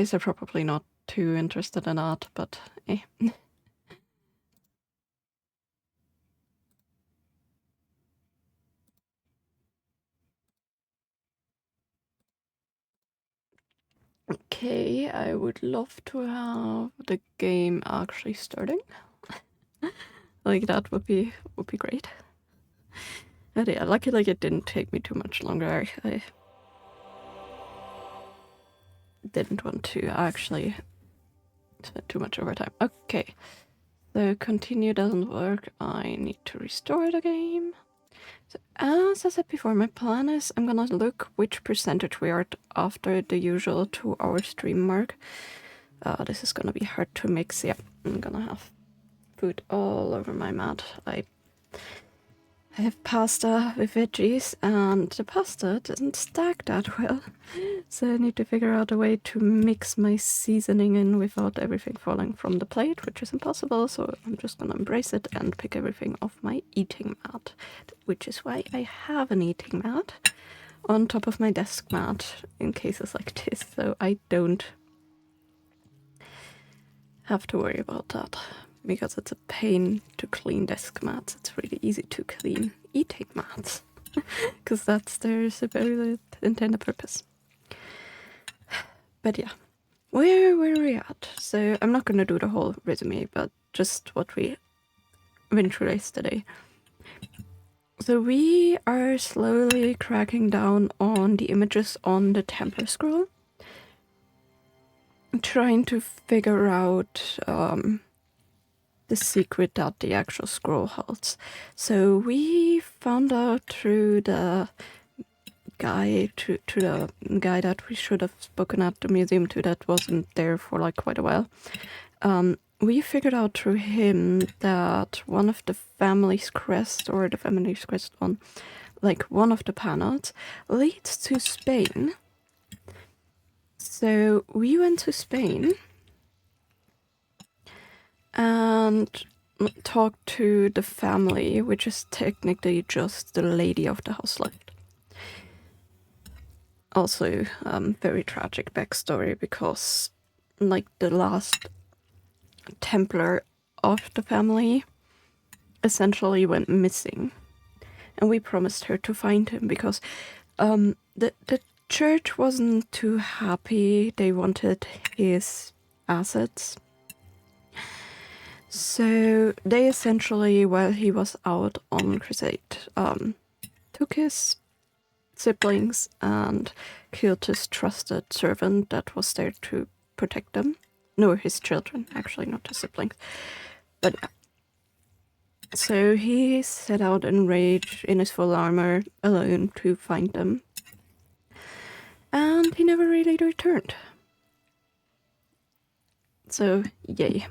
guys are probably not too interested in that, but eh. Okay, I would love to have the game actually starting. Like that would be great. And yeah, luckily it didn't take me too much longer. I didn't want to actually spend too much overtime. Okay, so continue doesn't work. I need to restore the game. So as I said before, my plan is I'm gonna look which percentage we are after the usual 2-hour stream mark. This is gonna be hard to mix. Yeah, I'm gonna have food all over my mat. I have pasta with veggies, and the pasta doesn't stack that well. So I need to figure out a way to mix my seasoning in without everything falling from the plate, which is impossible. So I'm just gonna embrace it and pick everything off my eating mat, which is why I have an eating mat on top of my desk mat in cases like this, so I don't have to worry about that. Because it's a pain to clean desk mats, it's really easy to clean eating mats. Because that's their supposed intended purpose. But yeah, where were we at? So I'm not gonna do the whole resume, but just what we went through yesterday. So we are slowly cracking down on the images on the Templar scroll. Trying to figure out the secret that the actual scroll holds. So we found out through the guy, to the guy that we should have spoken at the museum to, that wasn't there for like quite a while. We figured out through him that one of the family's crest, or the family's crest on, like one of the panels, leads to Spain. So we went to Spain and talked to the family, which is technically just the lady of the house left. Also, very tragic backstory, because like the last Templar of the family essentially went missing, and we promised her to find him because the church wasn't too happy. They wanted his assets. So they essentially, while he was out on crusade, took his siblings and killed his trusted servant that was there to protect them. No, his children, actually, not his siblings. But yeah. So he set out in rage in his full armor alone to find them. And he never really returned. So, yay.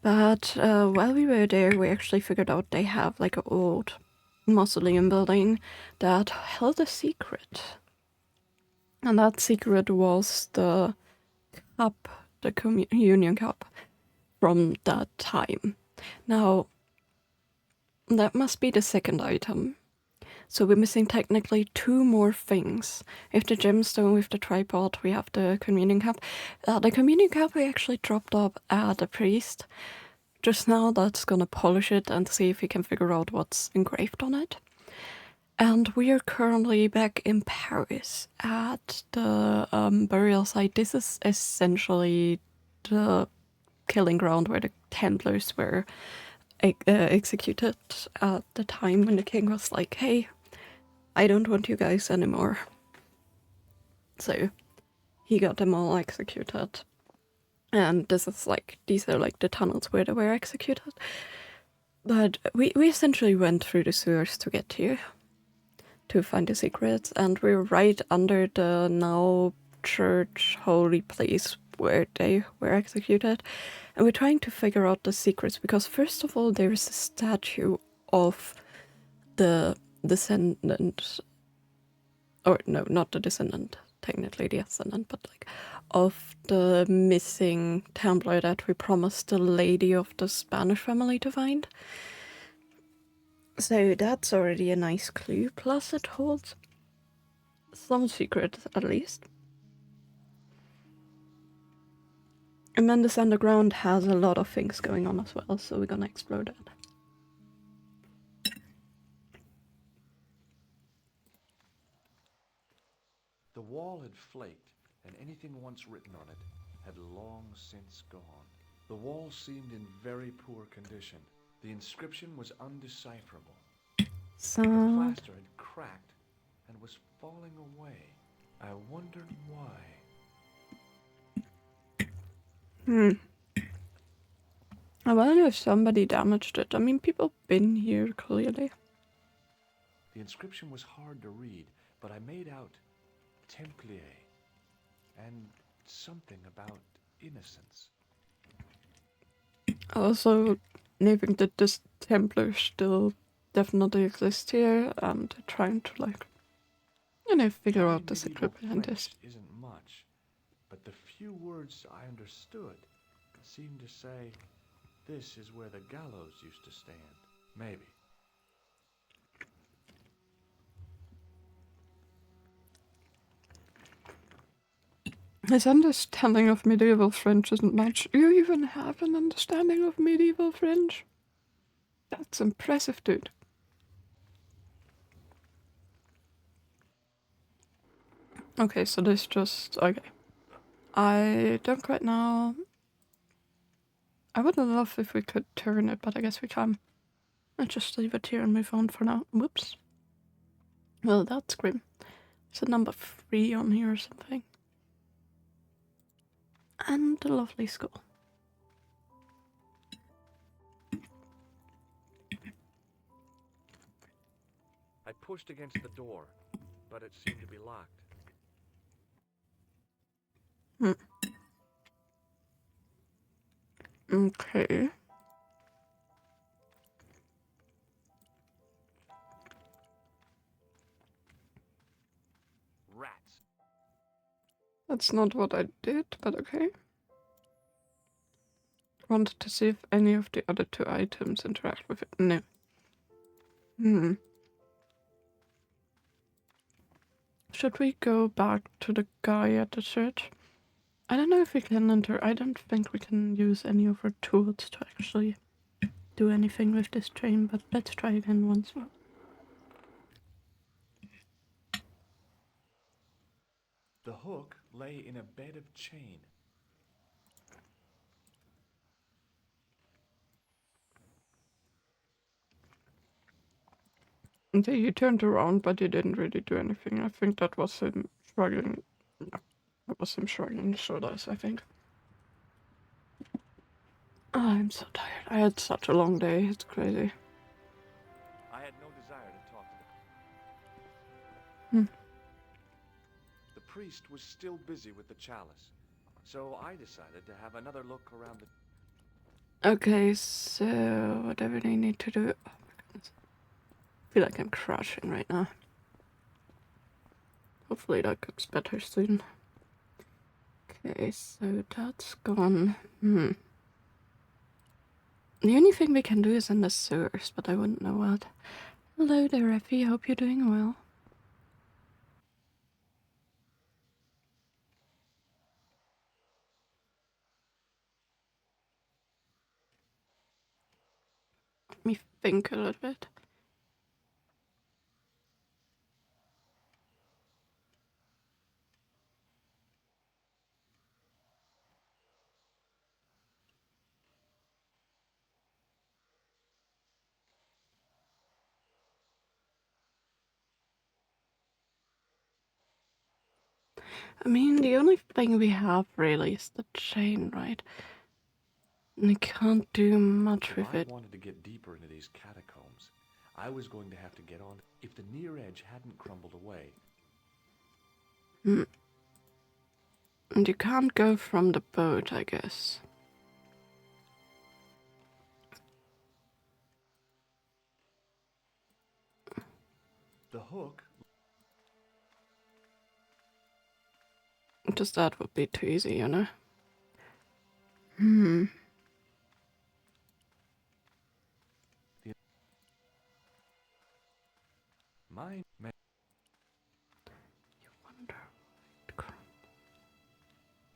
But while we were there, we actually figured out they have like an old mausoleum building that held a secret. And that secret was the cup, the communion cup from that time. Now, that must be the second item. So we're missing technically 2 more things. We have the gemstone with the tripod, we have the communion cup. The communion cup we actually dropped off at the priest just now. That's gonna polish it and see if we can figure out what's engraved on it. And we are currently back in Paris at the burial site. This is essentially the killing ground where the Templars were executed at the time when the king was like, hey, I don't want you guys anymore. So he got them all executed. And this is like, these are like the tunnels where they were executed. But we essentially went through the sewers to get here, to find the secrets, and we're right under the now church holy place where they were executed. And we're trying to figure out the secrets, because first of all, there's a statue of the descendant, or no, not the descendant, technically the ascendant, but like of the missing Templar that we promised the lady of the Spanish family to find. So that's already a nice clue, plus it holds some secrets at least. And then this underground has a lot of things going on as well, so we're gonna explore that. The wall had flaked, and anything once written on it had long since gone. The wall seemed in very poor condition. The inscription was undecipherable. So The plaster had cracked and was falling away. I wondered why. I wonder if somebody damaged it. I mean, people been here clearly. The inscription was hard to read, but I made out Templier and something about innocence. Also, knowing that this Templars still definitely exist here, and trying to like, figure out the secret behind this. Isn't much, but the few words I understood seemed to say, "This is where the gallows used to stand." Maybe. His understanding of medieval French isn't much. You even have an understanding of medieval French? That's impressive, dude. Okay, so this just... okay. I don't quite know... I would love if we could turn it, but I guess we can't. Let's just leave it here and move on for now. Whoops. Well, that's grim. Is it number 3 on here or something? And a lovely skull. I pushed against the door, but it seemed to be locked. Okay. Rats. That's not what I did, but okay. Wanted to see if any of the other 2 items interact with it. No. Should we go back to the guy at the church? I don't know if we can enter. I don't think we can use any of our tools to actually do anything with this train, but let's try again once more. The hook lay in a bed of chain. Okay, he turned around, but he didn't really do anything. I think that was him shrugging. No, that was him shrugging his shoulders, I think. Oh, I'm so tired. I had such a long day. It's crazy. I had no desire to talk to the priest was still busy with the chalice, so I decided to have another look around the... Okay, so whatever they need to do. Oh my goodness. I feel like I'm crashing right now. Hopefully that gets better soon. Okay, so that's gone. The only thing we can do is in the sewers, but I wouldn't know what. Hello there, Effie. Hope you're doing well. Let me think a little bit. I mean, the only thing we have really is the chain, right? And we can't do much with it. If I wanted to get deeper into these catacombs, I was going to have to get on... If the near edge hadn't crumbled away... And you can't go from the boat, I guess. The hook... Just that would be too easy, you know? Mine... You wonder.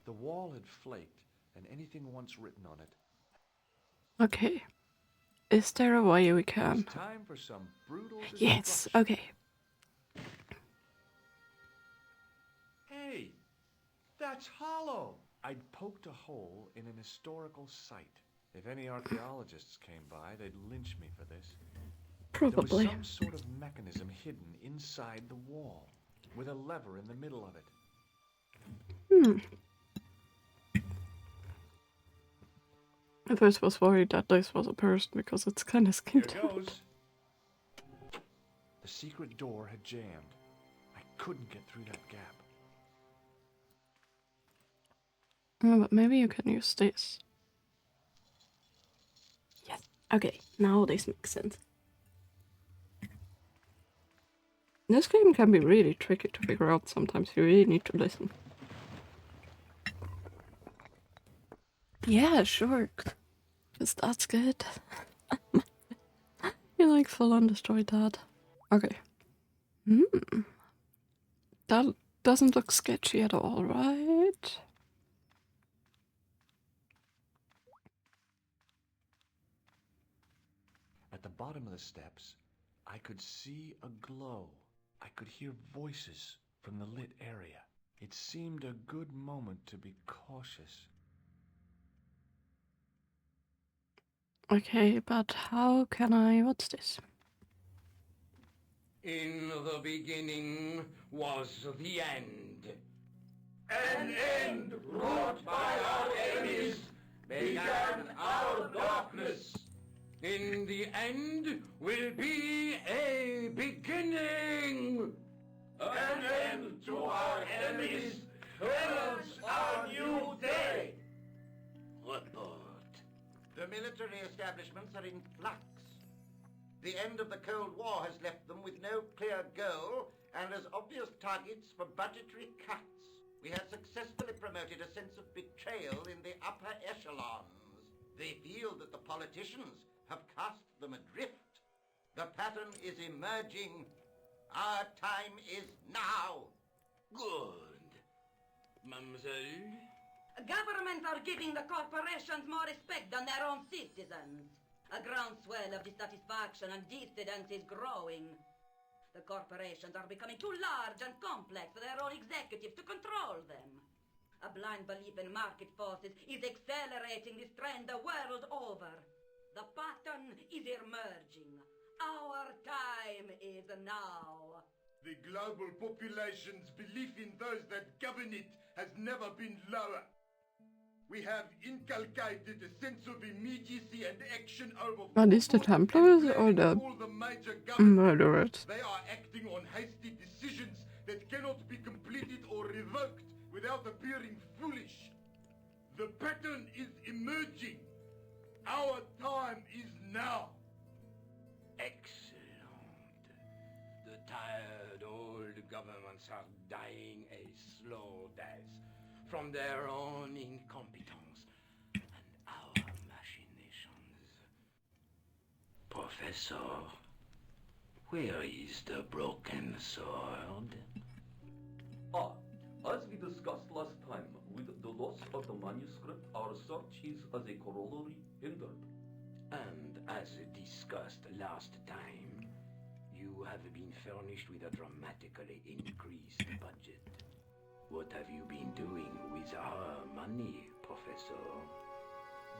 The wall had flaked, and anything once written on it. Okay. Is there a way we can? It's time for some brutal Yes, destruction. okay. Hey, that's hollow! I'd poked a hole in an historical site. If any archaeologists came by, they'd lynch me for this. There was Probably. some sort of mechanism hidden inside the wall, with a lever in the middle of it. I first was worried that this was a person because it's kind of Here skin goes. The secret door had jammed. I couldn't get through that gap. Oh, but maybe you can use this. Yes. Okay, now this makes sense. This game can be really tricky to figure out sometimes. You really need to listen. Yeah, sure. Because that's good. You like full on destroyed that. Okay. That doesn't look sketchy at all, right? At the bottom of the steps, I could see a glow. I could hear voices from the lit area. It seemed a good moment to be cautious. Okay, but how can I... What's this? In the beginning was the end. An end wrought by our enemies began our darkness. In the end will be a beginning. An end to our enemies heralds our new day. Report. The military establishments are in flux. The end of the Cold War has left them with no clear goal and as obvious targets for budgetary cuts. We have successfully promoted a sense of betrayal in the upper echelons. They feel that the politicians have cast them adrift. The pattern is emerging. Our time is now. Good. Mademoiselle? Governments are giving the corporations more respect than their own citizens. A groundswell of dissatisfaction and dissidence is growing. The corporations are becoming too large and complex for their own executives to control them. A blind belief in market forces is accelerating this trend the world over. The pattern is emerging. Our time is now. The global population's belief in those that govern it has never been lower. We have inculcated a sense of immediacy and action over Are these the forethought Templars and or planning the all the major governments. murderers? They are acting on hasty decisions that cannot be completed or revoked without appearing foolish. The pattern is emerging. Our time is now. Excellent. The tired old governments are dying a slow death from their own incompetence and our machinations. Professor, where is the broken sword? As we discussed last time, with the loss of the manuscript, our search is as a corollary hindered. And as discussed last time, you have been furnished with a dramatically increased budget. What have you been doing with our money, Professor?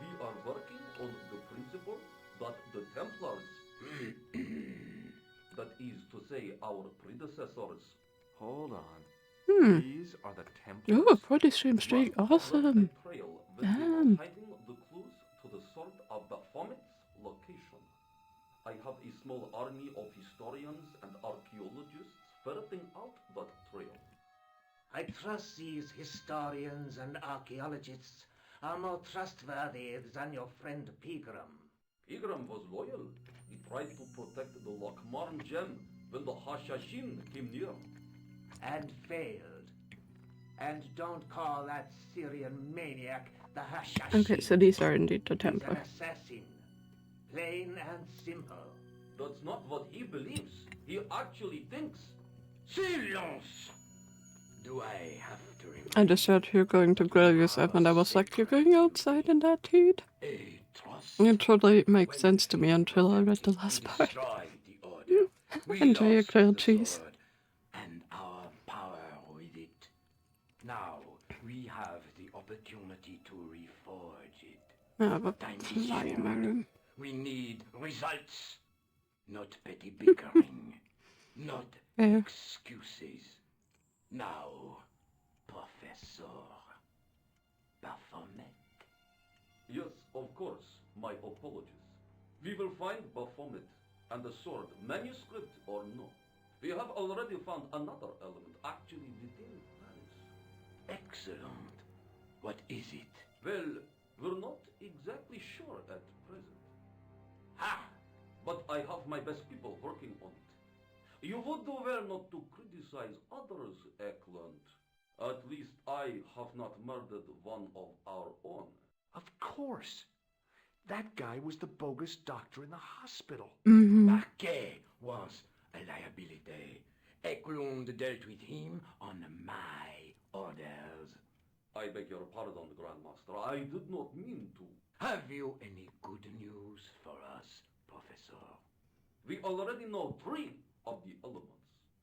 We are working on the principle that the Templars, that is to say our predecessors, Hold on. Hmm. These are the Templars. Oh, pretty seems straight. left Awesome. a trail when they Damn. were hiding the clues to the sword of Baphomet's location. I have a small army of historians and archaeologists ferreting out that trail. I trust these historians and archaeologists are more trustworthy than your friend Pegram. Pegram was loyal. He tried to protect the Lakmarn gem when the Hashashin came near. And failed. And don't call that Syrian maniac the Hashashin. Okay, so these are indeed the He's an Templars. assassin. Plain and simple. That's not what he believes. He actually thinks. Silence! Do I have to remind I just said you're going to grill yourself, and I was like, you're going outside in that heat? a trust? It totally makes When sense to me until I read the last we part. destroyed the order. We Enjoy your lost grilled the cheese. sword and our power with it. Now we have the opportunity to reforge it. I have a Time fly is in my short. room. We need results, not petty bickering, not Yeah. excuses. Now, Professor Baphomet. Yes, of course. My apologies. We will find Baphomet and the sword, manuscript or no. We have already found another element actually within Paris. Excellent. What is it? Well, we're not exactly sure at present. Ha! But I have my best people working on it. You would do well not to criticize others, Eklund. At least I have not murdered one of our own. Of course. That guy was the bogus doctor in the hospital. Marquet was a liability. Eklund dealt with him on my orders. I beg your pardon, Grandmaster. I did not mean to. Have you any good news for us, Professor? We already know 3 of the elements.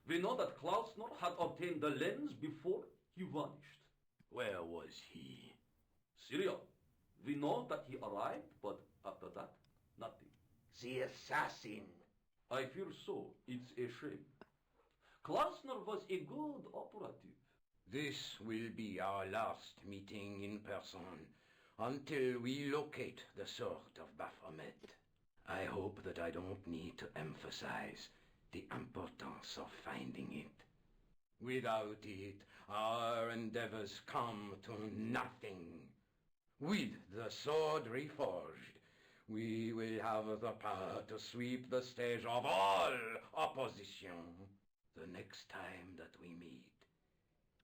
We know that Klausner had obtained the lens before he vanished. Where was he? Syria. We know that he arrived, but after that, nothing. The assassin. I fear so. It's a shame. Klausner was a good operative. This will be our last meeting in person until we locate the sword of Baphomet. I hope that I don't need to emphasize the importance of finding it. Without it, our endeavors come to nothing. With the sword reforged, we will have the power to sweep the stage of all opposition the next time that we meet.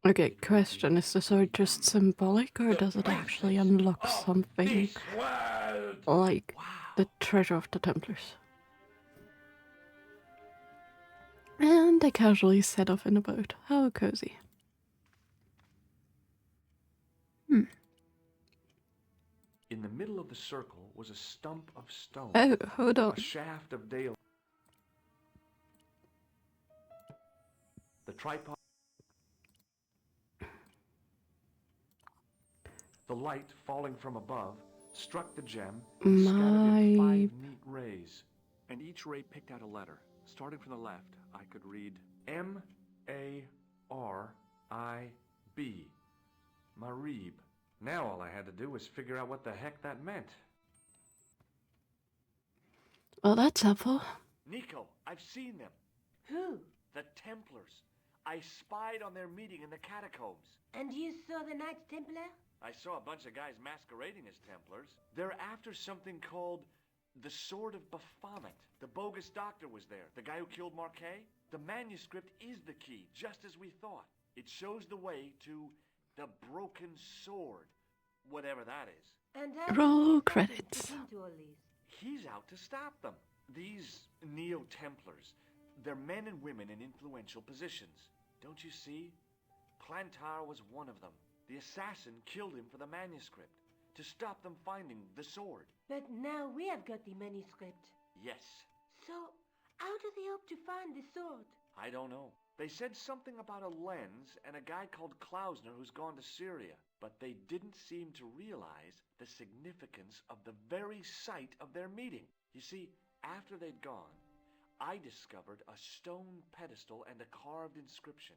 Okay, question. Is the sword just symbolic, or does it actually unlock something This world! like the treasure of the Templars? And they casually set off in a boat. How cozy. In the middle of the circle was a stump of stone. Oh, hold on. A shaft of daylight. The tripod. The light falling from above struck the gem and scattered in 5 neat rays. And each ray picked out a letter. Starting from the left, I could read M-A-R-I-B. Marib. Now all I had to do was figure out what the heck that meant. Well, that's helpful. Nico, I've seen them. Who? The Templars. I spied on their meeting in the catacombs. And you saw the Knights Templar? I saw a bunch of guys masquerading as Templars. They're after something called the Sword of Baphomet. The bogus doctor was there, the guy who killed Marquet. The manuscript is the key, just as we thought. It shows the way to the broken sword, whatever that is. And Roll credits. Into all this? He's out to stop them. These Neo-Templars, they're men and women in influential positions. Don't you see? Plantar was one of them. The assassin killed him for the manuscript, to stop them finding the sword. But now we have got the manuscript. Yes. So, how do they hope to find the sword? I don't know. They said something about a lens and a guy called Klausner who's gone to Syria, but they didn't seem to realize the significance of the very site of their meeting. You see, after they'd gone, I discovered a stone pedestal and a carved inscription.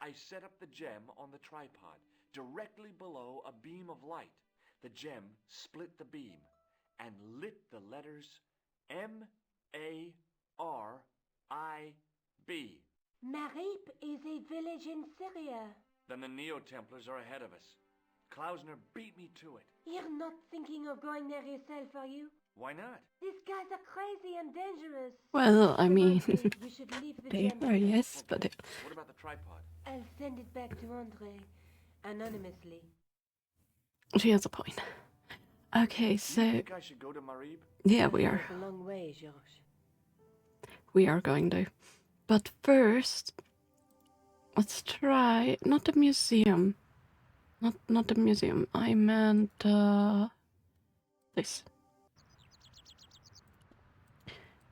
I set up the gem on the tripod, directly below a beam of light. The gem split the beam and lit the letters M-A-R-I-B. Marib is a village in Syria. Then the Neo-Templars are ahead of us. Klausner beat me to it. You're not thinking of going there yourself, are you? Why not? These guys are crazy and dangerous. Well, I mean, Probably we should leave the they gem are, here. yes, but it, What about the tripod? I'll send it back to Andre, anonymously. she has a point. Okay, Do you so think I should go to Marib? yeah, we are. It's a long way, Georges. We are going to. But first, Let's try not the museum. Not the museum. I meant this.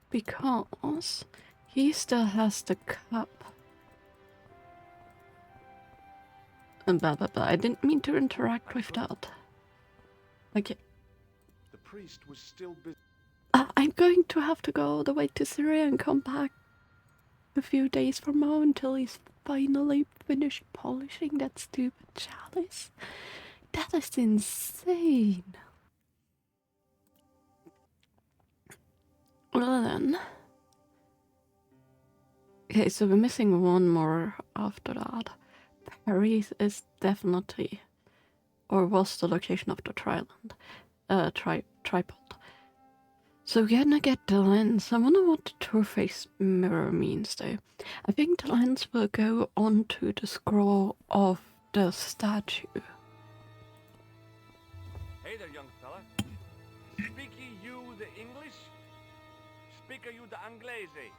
Because he still has the cup. And blah blah blah. I didn't mean to interact with that. Okay. The priest was still busy. I'm going to have to go all the way to Syria and come back a few days from now until he's finally finished polishing that stupid chalice. That is insane. Well then. Okay, so we're missing one more after that. Paris is definitely, or was the location of the tripod. So we're gonna get the lens. I wonder what the two-faced mirror means though. I think the lens will go onto the scroll of the statue. Hey there, young fella. Speaky you the English? Speaker you the Anglaise?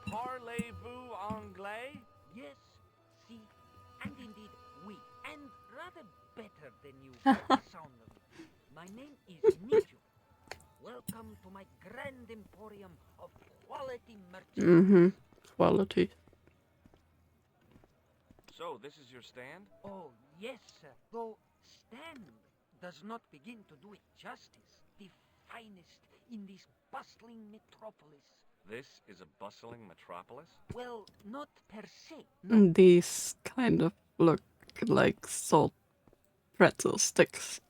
Parlez-vous anglais? Yes, si, and indeed oui, and rather better than you sound of it. My name is Nijo. Welcome to my grand emporium of quality merchandise. Quality. So, this is your stand? Oh, yes, sir. Though stand does not begin to do it justice. The finest in this bustling metropolis. This is a bustling metropolis? Well, not per se. No. These kind of look like salt pretzel sticks.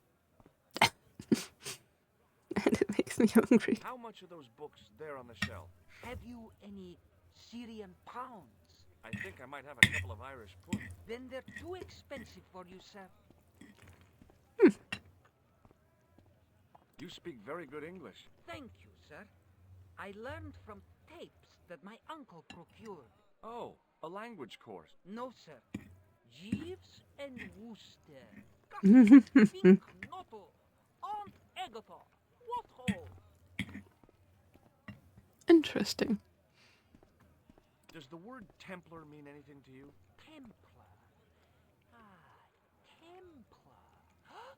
And it makes me hungry. How much are those books there on the shelf? Have you any Syrian pounds? I think I might have a couple of Irish pund. Then they're too expensive for you, sir. You speak very good English. Thank you, sir. I learned from tapes that my uncle procured. Oh, a language course. No, sir. Jeeves and Wooster. Pink Noto. Aunt Agatha. What ho? Interesting. Does the word Templar mean anything to you? Templar. Ah, Templar.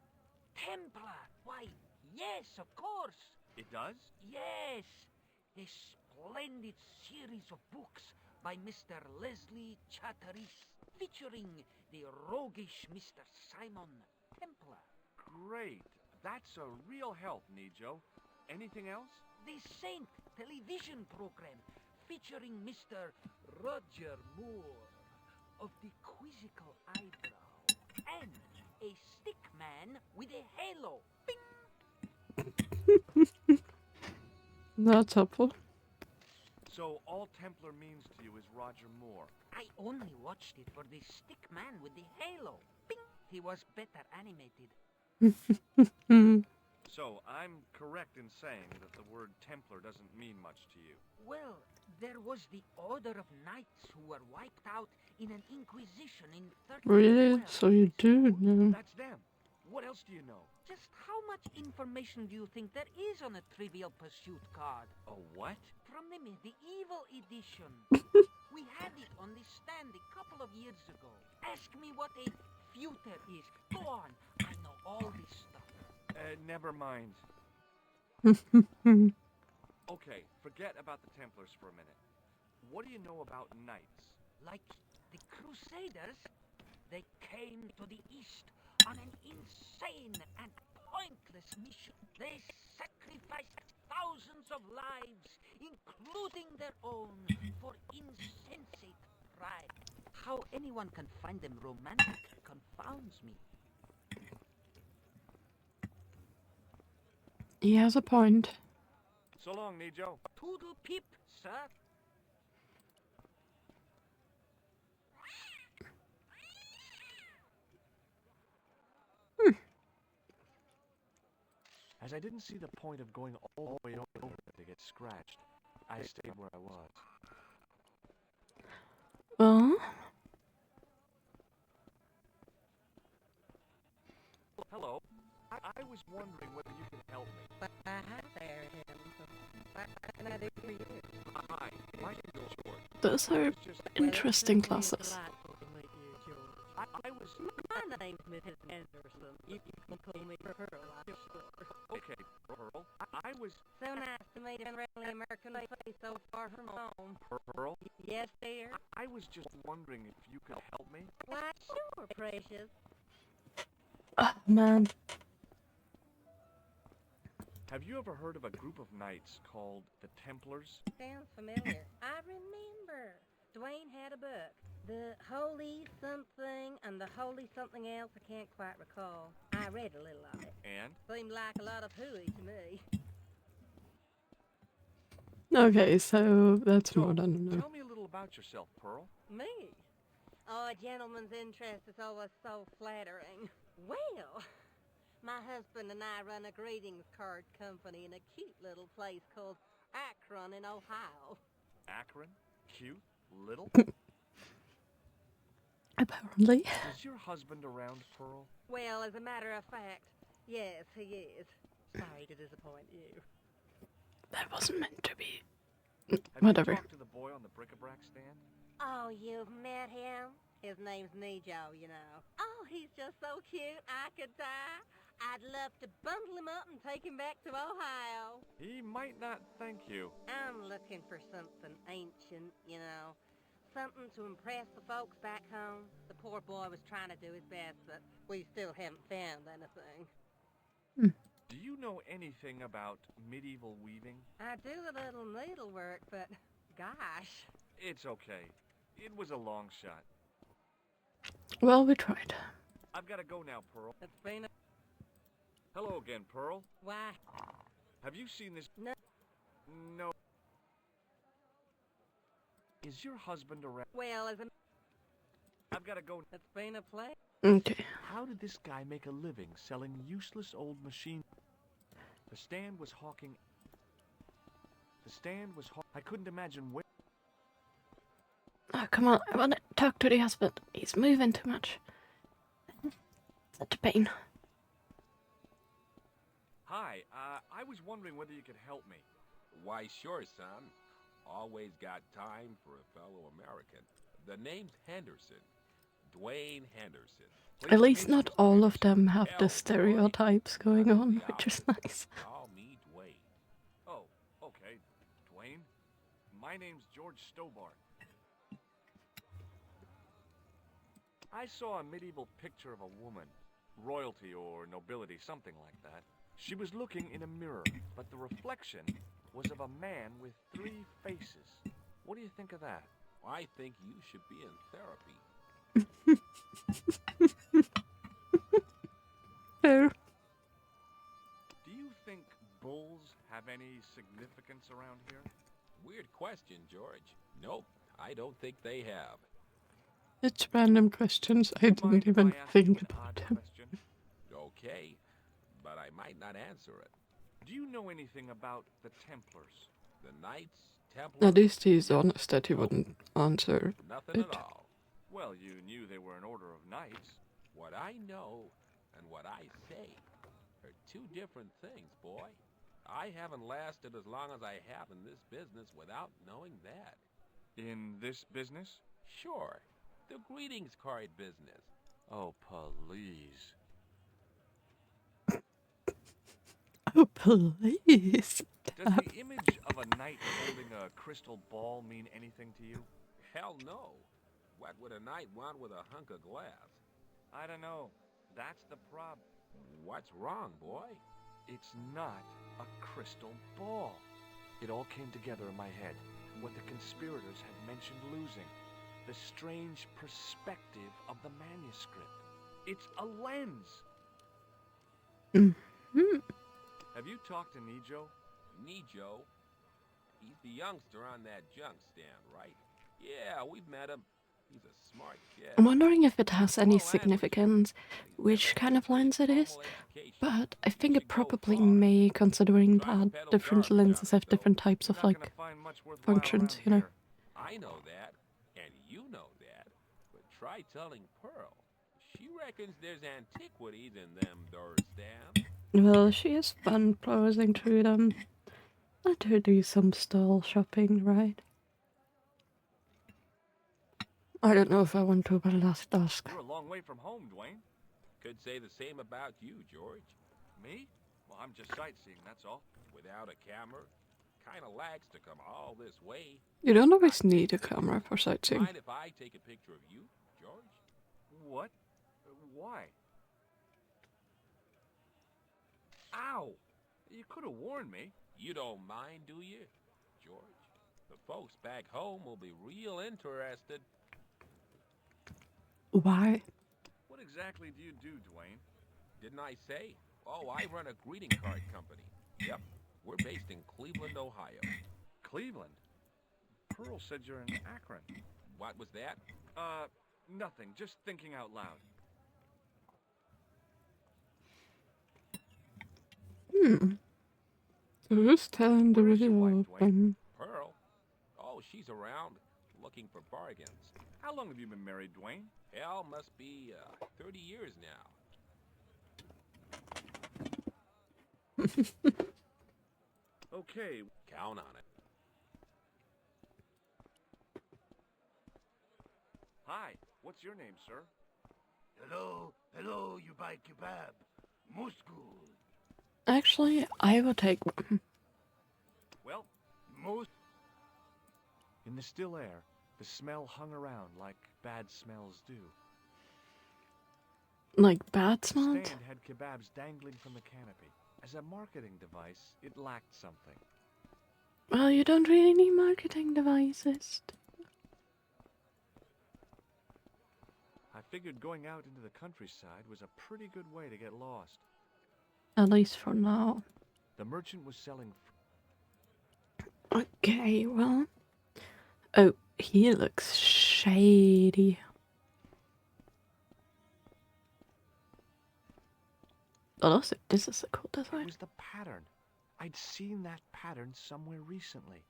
Templar. Why, yes, of course. It does? Yes. A splendid series of books by Mr. Leslie Chatteris, featuring the roguish Mr. Simon Templar. Great. That's a real help, Nijo. Anything else? The Saint television program, featuring Mr. Roger Moore of the quizzical eyebrow, and a stick man with a halo. Bing! That's helpful. So all Templar means to you is Roger Moore. I only watched it for the stick man with the halo. Bing! He was better animated. So I'm correct in saying that the word Templar doesn't mean much to you. Well, there was the Order of Knights who were wiped out in an Inquisition in 1312. Really? So you do know. That's them. What else do you know? Just how much information do you think there is on a Trivial Pursuit card? A what? From the medieval edition. We had it on the stand a couple of years ago. Ask me what a feuter is. Go on. I know all this stuff. Never mind. Okay, forget about the Templars for a minute. What do you know about knights? Like the Crusaders, they came to the East on an insane and pointless mission. They sacrificed thousands of lives, including their own, for insensate pride. How anyone can find them romantic confounds me. He has a point. So long, Nijo. Toodle pip, sir. As I didn't see the point of going all the way over to get scratched, I stayed where I was. Well, Hello. I was wondering whether you could help me. Hi there, him. What can I do for you? Hi, my name's Short. Those are interesting classes. I was. My name's Mrs. Anderson. You can call me Pearl. Okay, Pearl. I was. So nice to meet a friendly American face so far from home. Pearl? Yes, dear. I was just wondering if you could help me. Why, sure, precious. Oh, man. Have you ever heard of a group of knights called the Templars? Sounds familiar. I remember. Dwayne had a book. The Holy Something and the Holy Something Else, I can't quite recall. I read a little of it. And? Seemed like a lot of hooey to me. Okay, so that's more than enough. Tell me a little about yourself, Pearl. Me? Oh, a gentleman's interest is always so flattering. Well, my husband and I run a greetings card company in a cute little place called Akron in Ohio. Akron? Cute? Little? Apparently. Is your husband around, Pearl? Well, as a matter of fact, yes, he is. Sorry to disappoint you. That wasn't meant to be. Have Whatever. you talked to the boy on the bric-a-brac stand? Oh, you've met him? His name's Nejo, you know. Oh, he's just so cute, I could die. I'd love to bundle him up and take him back to Ohio. He might not thank you. I'm looking for something ancient, you know. Something to impress the folks back home. The poor boy was trying to do his best, but we still haven't found anything. Do you know anything about medieval weaving? I do a little needlework, but gosh. It's okay. It was a long shot. Well, we tried. I've got to go now, Pearl. It's been a... Hello again, Pearl. Why? Have you seen this? No. No. Is your husband around? Well, as a... I've got to go. It's been a play. Okay. How did this guy make a living selling useless old machines? The stand was hawking... I couldn't imagine where... Oh, come on. I want to talk to the husband. He's moving too much. Such a pain. Hi, I was wondering whether you could help me. Why, sure, son. Always got time for a fellow American. The name's Henderson. Dwayne Henderson. At least not all of them have the stereotypes going on, which is nice. Call me Dwayne. Oh, okay. Dwayne? My name's George Stobart. I saw a medieval picture of a woman. Royalty or nobility, something like that. She was looking in a mirror, but the reflection was of a man with 3 faces. What do you think of that? I think you should be in therapy. Fair. Do you think bulls have any significance around here? Weird question, George. Nope, I don't think they have. It's random questions. I didn't even think about them. Question? Okay, but I might not answer it. Do you know anything about the Templars? The Knights, Templars... At least he's honest that he wouldn't answer Nothing it. at all. Well, you knew they were an order of knights. What I know and what I say are 2 different things, boy. I haven't lasted as long as I have in this business without knowing that. In this business? Sure, the greetings card business. Oh, please. Oh, please. Does the image of a knight holding a crystal ball mean anything to you? Hell no. What would a knight want with a hunk of glass? I don't know. That's the problem. What's wrong, boy? It's not a crystal ball. It all came together in my head. What the conspirators had mentioned losing. The strange perspective of the manuscript. It's a lens. Mm-hmm. Have you talked to Nejo? Nejo? He's the youngster on that junk stand, right? Yeah, we've met him. He's a smart kid. I'm wondering if it has any significance, which kind of lens it is, but I think it probably may, considering that different lenses have different types of, like, functions, you know. I know that, and you know that, but try telling Pearl. She reckons there's antiquities in them door stamps. Well, she is fun browsing through them. Let her do some stall shopping, right? I don't know if I want to, but let's ask. You're a long way from home, Dwayne. Could say the same about you, George. Me? Well, I'm just sightseeing, that's all. Without a camera, kinda lags to come all this way. You don't always need a camera for sightseeing. Mind if I take a picture of you, George? What? Why? Ow! You could have warned me. You don't mind, do you, George? The folks back home will be real interested. Why? What exactly do you do, Dwayne? Didn't I say? Oh, I run a greeting card company. Yep, we're based in Cleveland, Ohio. Cleveland? Pearl said you're in Akron. What was that? Nothing. Just thinking out loud. Who's telling the Where is your video wife, open? Pearl? Oh, she's around, looking for bargains. How long have you been married, Dwayne? Hell, must be 30 years now. Okay. Count on it. Hi. What's your name, sir? Hello, you buy kebab. Most good. Actually, I will take one. Well, Most... In the still air, the smell hung around like bad smells do. Like bad The smells? stand had kebabs dangling from the canopy. As a marketing device, it lacked something. Well, you don't really need marketing devices. I figured going out into the countryside was a pretty good way to get lost. At least for now. The merchant was selling Okay, well. Oh, he looks shady. But also, this is a cool It design. was the pattern. I'd seen that pattern somewhere recently.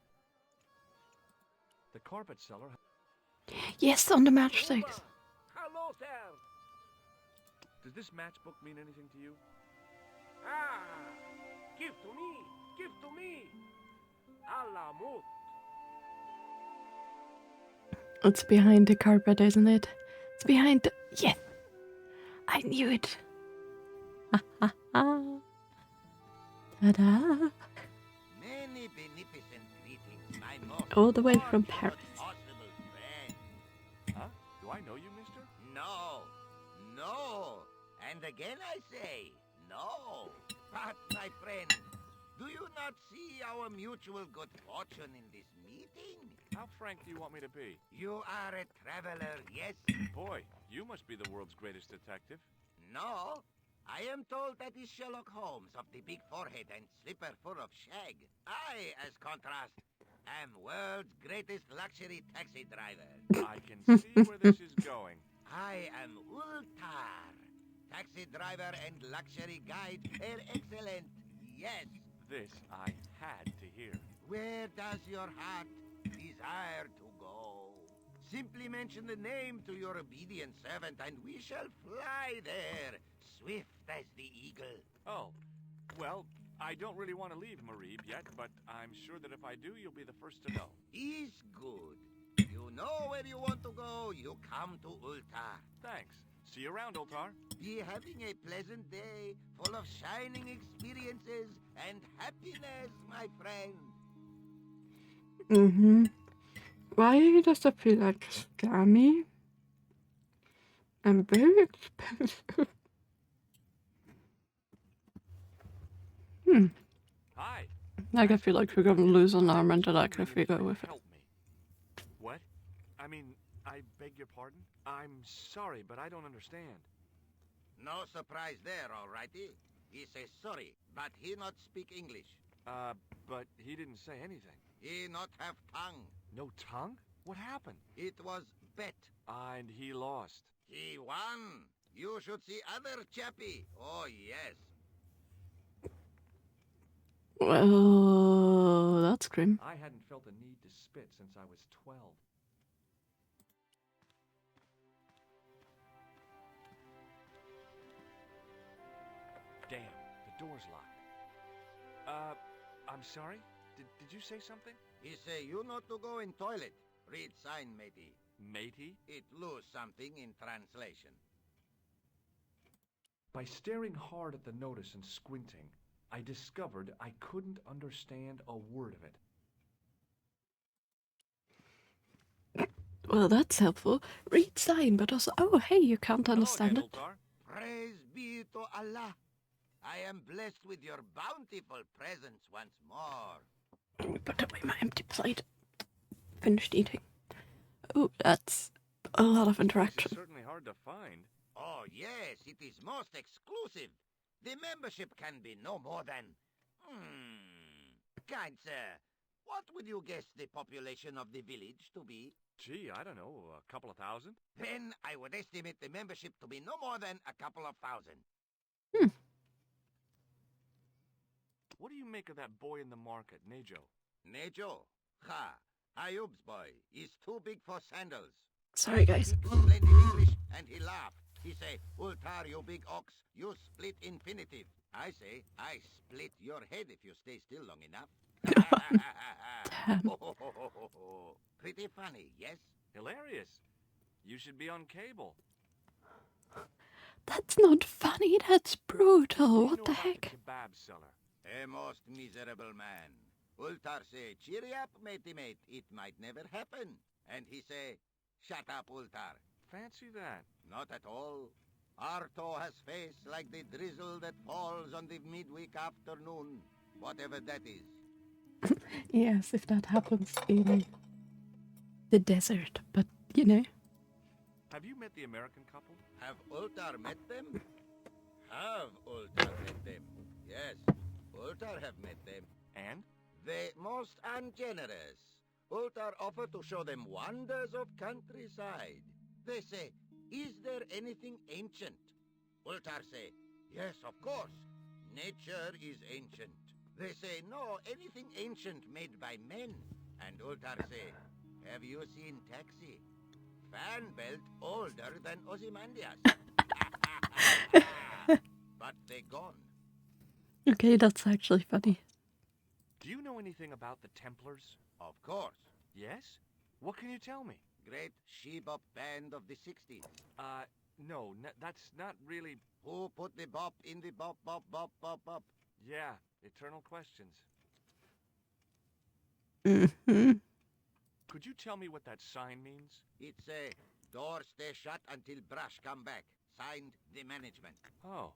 The carpet seller... Yes, on the matchsticks. Hello, sir. Does this matchbook mean anything to you? Ah, give to me, give to me. Alamut. It's behind the carpet, isn't it? It's behind the... Yes! I knew it! Ha ha ha! Ta-da! Many beneficent greetings, my most All the way from fortunate Paris. possible friend. Huh? Do I know you, mister? No, no, and again I say, no. But, my friend, do you not see our mutual good fortune in this meeting? How frank do you want me to be? You are a traveler, yes? Boy, you must be the world's greatest detective. No, I am told that is Sherlock Holmes of the big forehead and slipper full of shag. I, as contrast, am world's greatest luxury taxi driver. I can see where this is going. I am Ultar, taxi driver and luxury guide per excellent. Yes. This I had to hear. Where does your heart desire to go? Simply mention the name to your obedient servant, and we shall fly there, swift as the eagle. Oh, well, I don't really want to leave Marib yet, but I'm sure that if I do, you'll be the first to know. Is good. You know where you want to go, you come to Ultar. Thanks. See you around, Ultar. Be having a pleasant day, full of shining experiences and happiness, my friend. Mm-hmm. Why does it feel like scammy? And very expensive. Hi. Like, I feel like we're gonna lose an arm until I can figure with it. Help me. What? I mean, I beg your pardon? I'm sorry, but I don't understand. No surprise there, alrighty. He says sorry, but he not speak English. But he didn't say anything. He not have tongue. No tongue? What happened? It was bet. And he lost. He won. You should see other chappie. Oh, yes. Well, that's grim. I hadn't felt a need to spit since I was 12. Damn, the door's locked. I'm sorry? Did you say something? He say you not to go in toilet. Read sign, matey. Matey? It lose something in translation. By staring hard at the notice and squinting, I discovered I couldn't understand a word of it. Well, that's helpful. Read sign, but also, oh, hey, you can't understand it. Ultar. Praise be to Allah. I am blessed with your bountiful presence once more. Put away my empty plate. Finished eating. Oh, that's a lot of interaction. It's certainly hard to find. Oh, yes, it is most exclusive. The membership can be no more than... Kind sir, what would you guess the population of the village to be? Gee, I don't know, a couple of thousand? Then I would estimate the membership to be no more than a couple of thousand. What do you make of that boy in the market, Nejo? Nejo? Ha! Ayub's boy is too big for sandals. Sorry, guys. He speaks splendid English, and he laughed. He say, Ultar, you big ox, you split infinitive. I say, I split your head if you stay still long enough. Pretty funny, yes? Hilarious. You should be on cable. That's not funny, that's brutal. What the heck? Kebab seller. A most miserable man. Ultar say, cheery up, matey mate, it might never happen. And he say, shut up, Ultar. Fancy that. Not at all. Arto has face like the drizzle that falls on the midweek afternoon, whatever that is. Yes, if that happens in the desert, but you know. Have you met the American couple? Have Ultar met them? Have Ultar met them? Yes, Ultar have met them. And? They most ungenerous. Ultar offer to show them wonders of countryside. They say, is there anything ancient? Ultar say, yes, of course. Nature is ancient. They say, no, anything ancient made by men. And Ultar say, have you seen Taxi? Fan belt older than Ozymandias. But they gone. Okay, that's actually funny. Do you know anything about the Templars? Of course. Yes? What can you tell me? Great she-bop band of the 60s. No, that's not really... Who put the bop in the bop, bop, bop, bop, bop? Yeah, eternal questions. Could you tell me what that sign means? It's a door stay shut until brush come back. Signed, the management. Oh,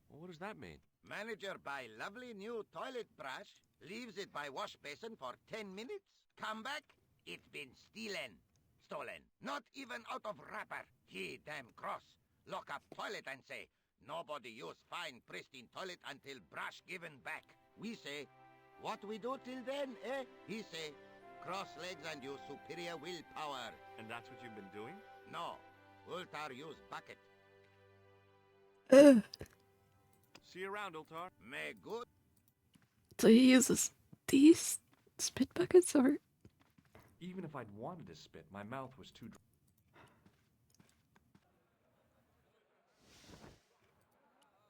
well, what does that mean? Manager buy lovely new toilet brush, leaves it by wash basin for 10 minutes, come back, it's been stolen. Not even out of wrapper. He damn cross. Lock up toilet and say, nobody use fine pristine toilet until brush given back. We say, what we do till then, eh? He say, cross legs and use superior willpower. And that's what you've been doing? No, Ultar use bucket. See you around, Ultar. May good. So he uses these spit buckets, or? Even if I'd wanted to spit, my mouth was too dry.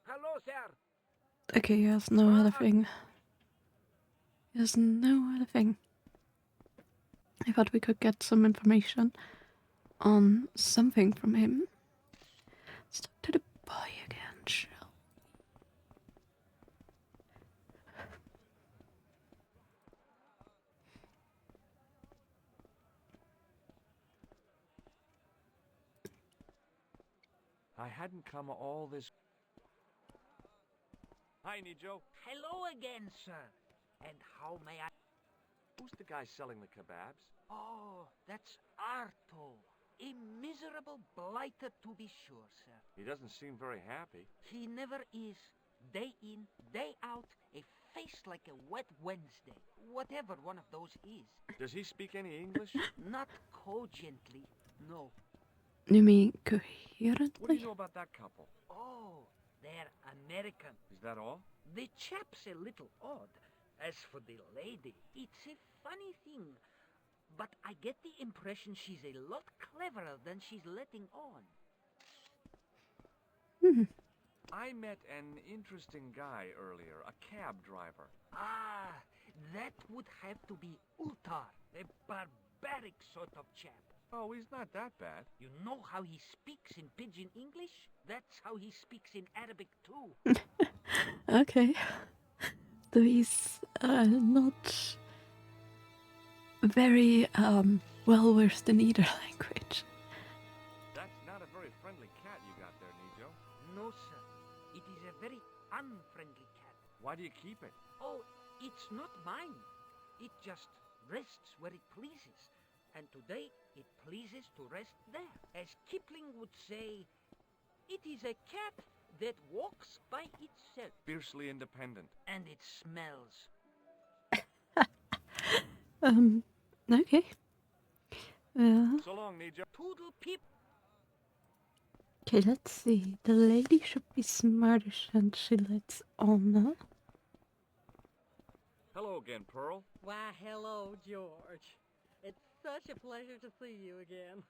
Hello, sir. Okay, he has no other thing. He has no other thing. I thought we could get some information on something from him. Let's talk to the boy again, shall I hadn't come all this... Hi, Nejo. Hello again, sir. And how may I... Who's the guy selling the kebabs? Oh, that's Arto. A miserable blighter, to be sure, sir. He doesn't seem very happy. He never is. Day in, day out, a face like a wet Wednesday. Whatever one of those is. Does he speak any English? Not cogently, no. you mean What do coherently? you know about that couple? Oh, they're American. Is that all? The chap's a little odd. As for the lady, it's a funny thing. But I get the impression she's a lot cleverer than she's letting on. I met an interesting guy earlier, a cab driver. Ah, that would have to be Ultar, a barbaric sort of chap. Oh, he's not that bad. You know how he speaks in pidgin English? That's how he speaks in Arabic too. Okay. So he's not very well versed in either language. That's not a very friendly cat you got there, Nijo. No, sir. It is a very unfriendly cat. Why do you keep it? Oh, it's not mine. It just rests where it pleases. And today, it pleases to rest there. As Kipling would say, it is a cat that walks by itself. Fiercely independent. And it smells. Okay. So long, Nijo. Toodle peep. Okay, let's see. The lady should be smarter than she lets on. Hello again, Pearl. Why, hello, George. It's such a pleasure to see you again.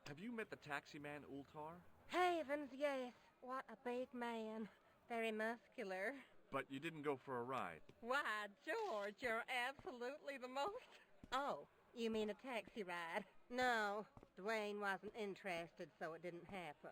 Have you met the taxi man, Ultar? Heavens, yes. What a big man. Very muscular. But you didn't go for a ride. Why, George, you're absolutely the most... Oh, you mean a taxi ride? No, Dwayne wasn't interested, so it didn't happen.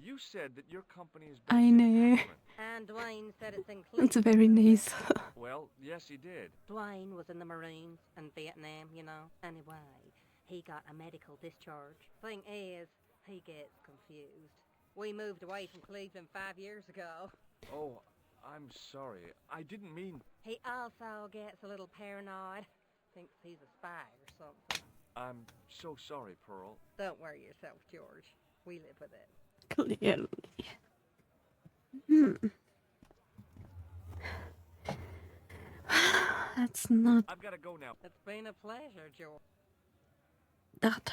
You said that your company is based I in know. Akron. And Dwayne said it's in Cleveland. It's very nice. Well, yes, he did. Dwayne was in the Marines and Vietnam, you know. Anyway, he got a medical discharge. Thing is, he gets confused. We moved away from Cleveland 5 years ago. Oh, I'm sorry. I didn't mean... He also gets a little paranoid. Thinks he's a spy or something. I'm so sorry, Pearl. Don't worry yourself, George. We live with it. Clearly. That's not I've got to go now. It's been a pleasure, George. that.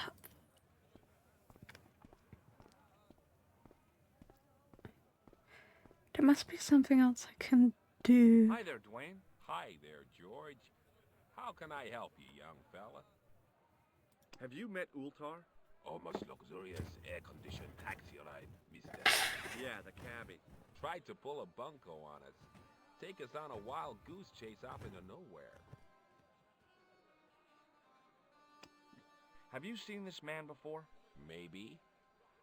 There must be something else I can do. Hi there, Dwayne. Hi there, George. How can I help you, young fella? Have you met Ultar? Almost luxurious air-conditioned taxi ride, mister. Yeah, the cabbie. Tried to pull a bunco on us. Take us on a wild goose chase off into nowhere. Have you seen this man before? Maybe.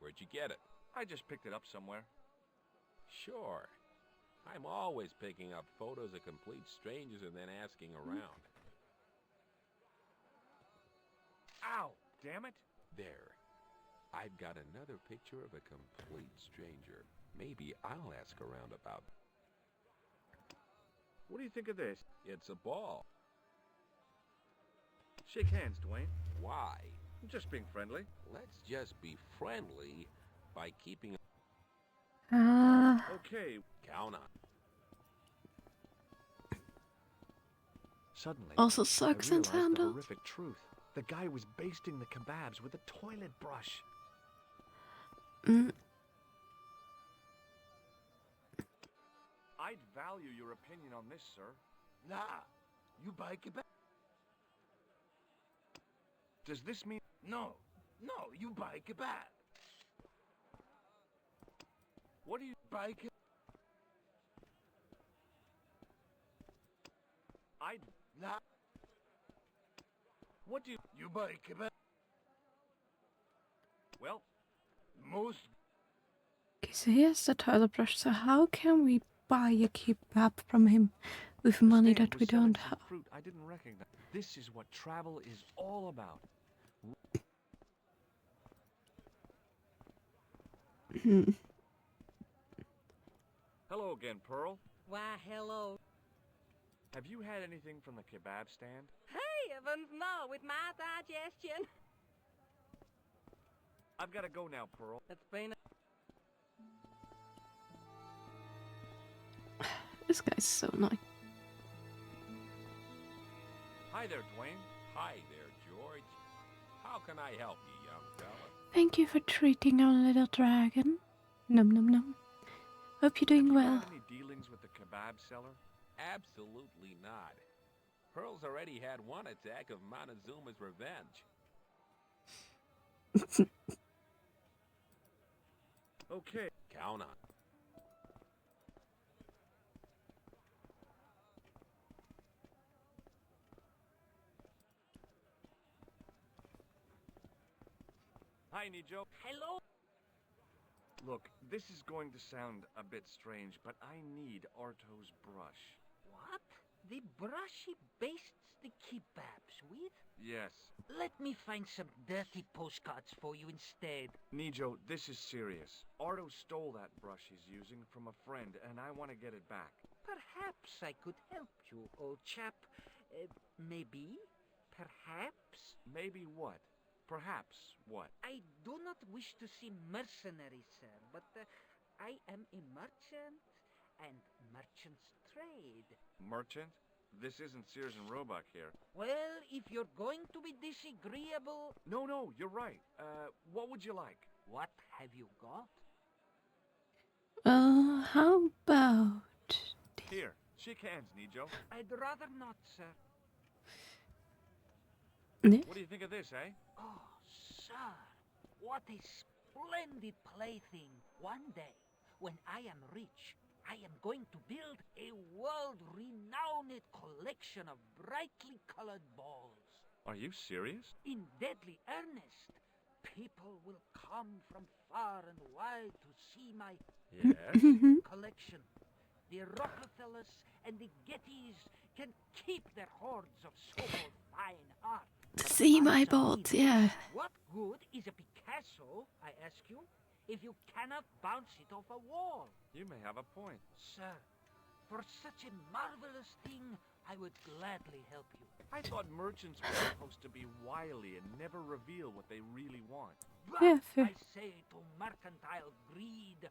Where'd you get it? I just picked it up somewhere. Sure. I'm always picking up photos of complete strangers and then asking around. Ow! Damn it! There. I've got another picture of a complete stranger. Maybe I'll ask around about. What do you think of this? It's a ball. Shake hands, Dwayne. Why? I'm just being friendly. Let's just be friendly by keeping... Okay. Count on. Suddenly, Also I sucks realized and the handled. horrific truth. The guy was basting the kebabs with a toilet brush. I'd value your opinion on this, sir. Nah, you buy kebab. Does this mean... No, you buy kebab. What do you... Buy kebab. I'd... Nah, What do you... you buy kebab. Well, Most Okay, so here's the toilet brush. So how can we buy a kebab from him with money stand that was we selling don't some have? fruit I didn't recognize. This is what travel is all about. Hello again, Pearl. Why, hello. Have you had anything from the kebab stand? Heavens, no, with my digestion. I've got to go now, Pearl. It's been This guy's so nice. Hi there, Dwayne. Hi there, George. How can I help you, young fella? Thank you for treating our little dragon. Num num num. Hope you're doing Have you well. had any dealings with the kebab seller? Absolutely not. Pearl's already had one attack of Montezuma's revenge. Okay. Count on. Hi, Nijo. Hello? Look, this is going to sound a bit strange, but I need Arto's brush. What? The brush he bastes the kebabs with? Yes. Let me find some dirty postcards for you instead. Nijo, this is serious. Arto stole that brush he's using from a friend, and I want to get it back. Perhaps I could help you, old chap. Maybe? Perhaps? Maybe what? Perhaps what? I do not wish to seem mercenary, sir, but I am a merchant, and merchants trade. Merchant? This isn't Sears and Roebuck here. Well, if you're going to be disagreeable... No, you're right. What would you like? What have you got? How about... Here, shake hands, Nijo. I'd rather not, sir. This? What do you think of this, eh? Oh, sir, what a splendid plaything. One day, when I am rich, I am going to build a world-renowned collection of brightly colored balls. Are you serious? In deadly earnest. People will come from far and wide to see my Yes? collection. The Rockefellers and the Gettys can keep their hordes of so-called fine art. See my balls, yeah. What good is a Picasso, I ask you, if you cannot bounce it off a wall? You may have a point. Sir, for such a marvelous thing, I would gladly help you. I thought merchants were supposed to be wily and never reveal what they really want. But Yeah, fair. I say to mercantile greed,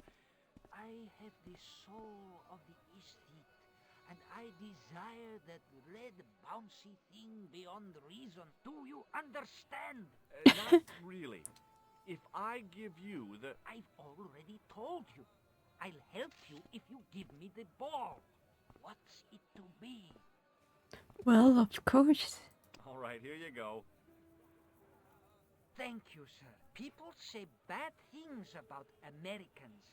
I have the soul of the aesthete, and I desire that red bouncy thing beyond reason. Do you understand? Not really. If I give you the... I've already told you. I'll help you if you give me the ball. What's it to be? Well, of course. All right, here you go. Thank you, sir. People say bad things about Americans,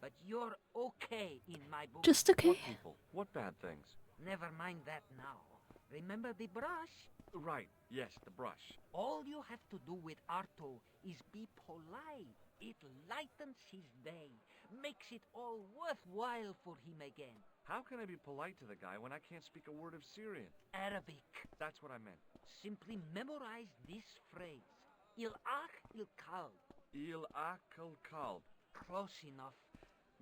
but you're okay in my book. Just okay. What people? What bad things? Never mind that now. Remember the brush? Right, yes, the brush. All you have to do with Arto is be polite. It lightens his day, makes it all worthwhile for him again. How can I be polite to the guy when I can't speak a word of Syrian? Arabic. That's what I meant. Simply memorize this phrase. Il-ach il-kalb. Il akal kalb. Close enough.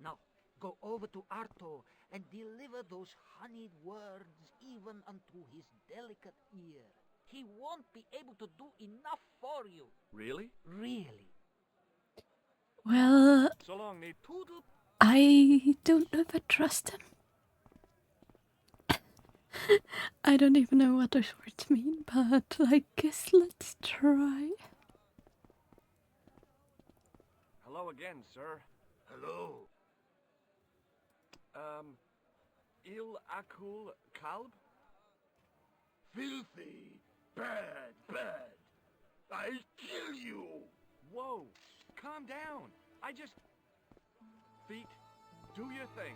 Now, go over to Arto and deliver those honeyed words even unto his delicate ear. He won't be able to do enough for you. Really? Really. Well, So long, Nate. Toodle. I don't know if I trust him. I don't even know what those words mean, but I guess let's try. Hello again, sir. Hello. Il akul kalb? Filthy. Bad. I'll kill you. Whoa, calm down. I just... Feet, do your thing.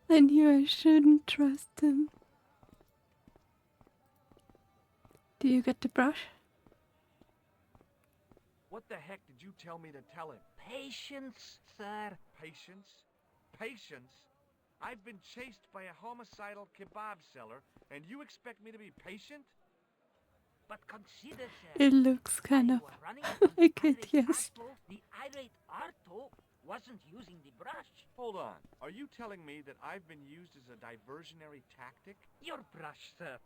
I knew I shouldn't trust him. Do you get the brush? What the heck did you tell me to tell him? Patience, sir. Patience? Patience? I've been chased by a homicidal kebab seller, and you expect me to be patient? But consider, sir. It looks kind while of you were running from the like it, irate yes. Arto, the irate Arto wasn't using the brush. Hold on. Are you telling me that I've been used as a diversionary tactic? Your brush, sir.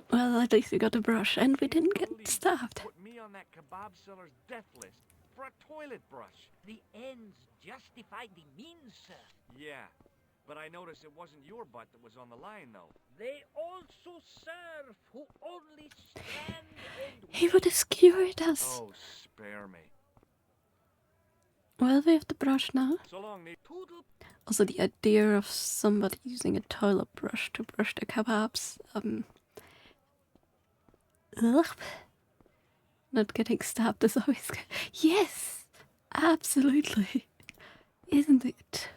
Well, at least we got the brush and we didn't get Police stabbed. Put me on that kebab seller's death list for a toilet brush. The ends justify the means, sir. Yeah, but I noticed it wasn't your butt that was on the line, though. They also serve who only stand and He would have skewered us. Oh, spare me. Well, we have the brush now. So long, Nate. Toodle. Also, the idea of somebody using a toilet brush to brush the kebabs Ugh. Not getting stabbed is always good. Yes! Absolutely. Isn't it?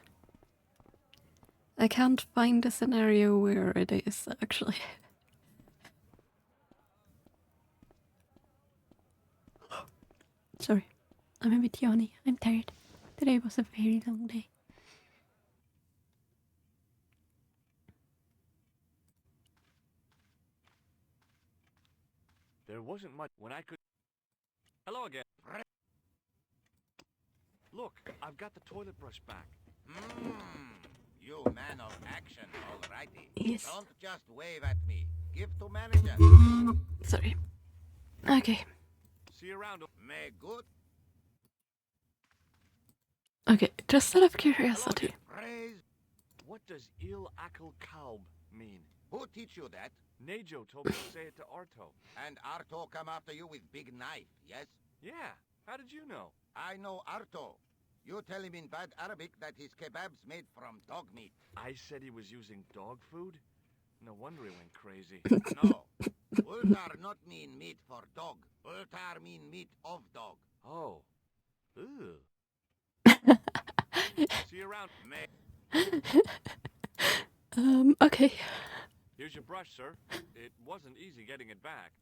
I can't find a scenario where it is, actually. Sorry. I'm a bit yawny. I'm tired. Today was a very long day. There wasn't much when I could... Hello again. Look, I've got the toilet brush back. You man of action, alrighty. Yes. Don't just wave at me. Give to manager. Sorry. Okay. See you around. May good Okay, just out of curiosity. praise. What does Il Akal Kalb mean? Who teach you that? Nejo told me to say it to Arto. And Arto come after you with big knife, yes? Yeah, how did you know? I know Arto. You tell him in bad Arabic that his kebab's made from dog meat. I said he was using dog food? No wonder he went crazy. No. Ultar not mean meat for dog. Ultar mean meat of dog. Oh. Ew. See you around. Okay. Here's your brush, sir. It wasn't easy getting it back.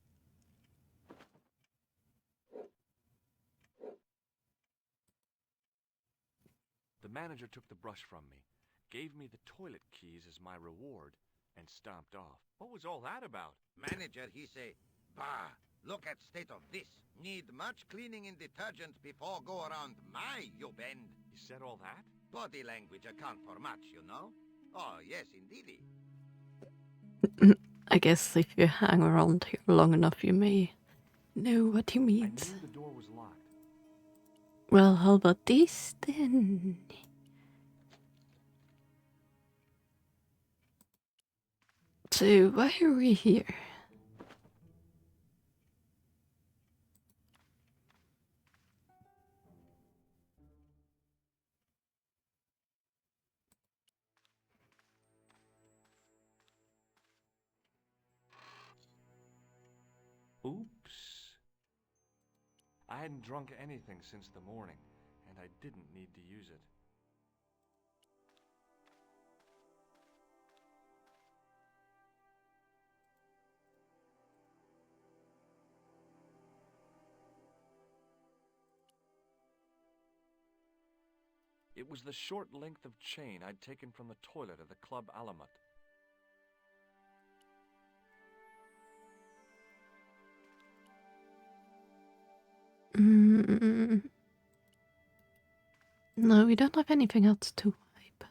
The manager took the brush from me, gave me the toilet keys as my reward, and stomped off. What was all that about? Manager, he say, bah, look at state of this. Need much cleaning in detergent before go around my, you bend. He said all that? Body language account for much, you know? Oh, yes, indeedy. I guess if you hang around here long enough, you may know what he means. I knew the door was locked. Well, how about this then? So, why are we here? Oops. I hadn't drunk anything since the morning, and I didn't need to use it. It was the short length of chain I'd taken from the toilet at the Club Alamat. No, we don't have anything else to wipe.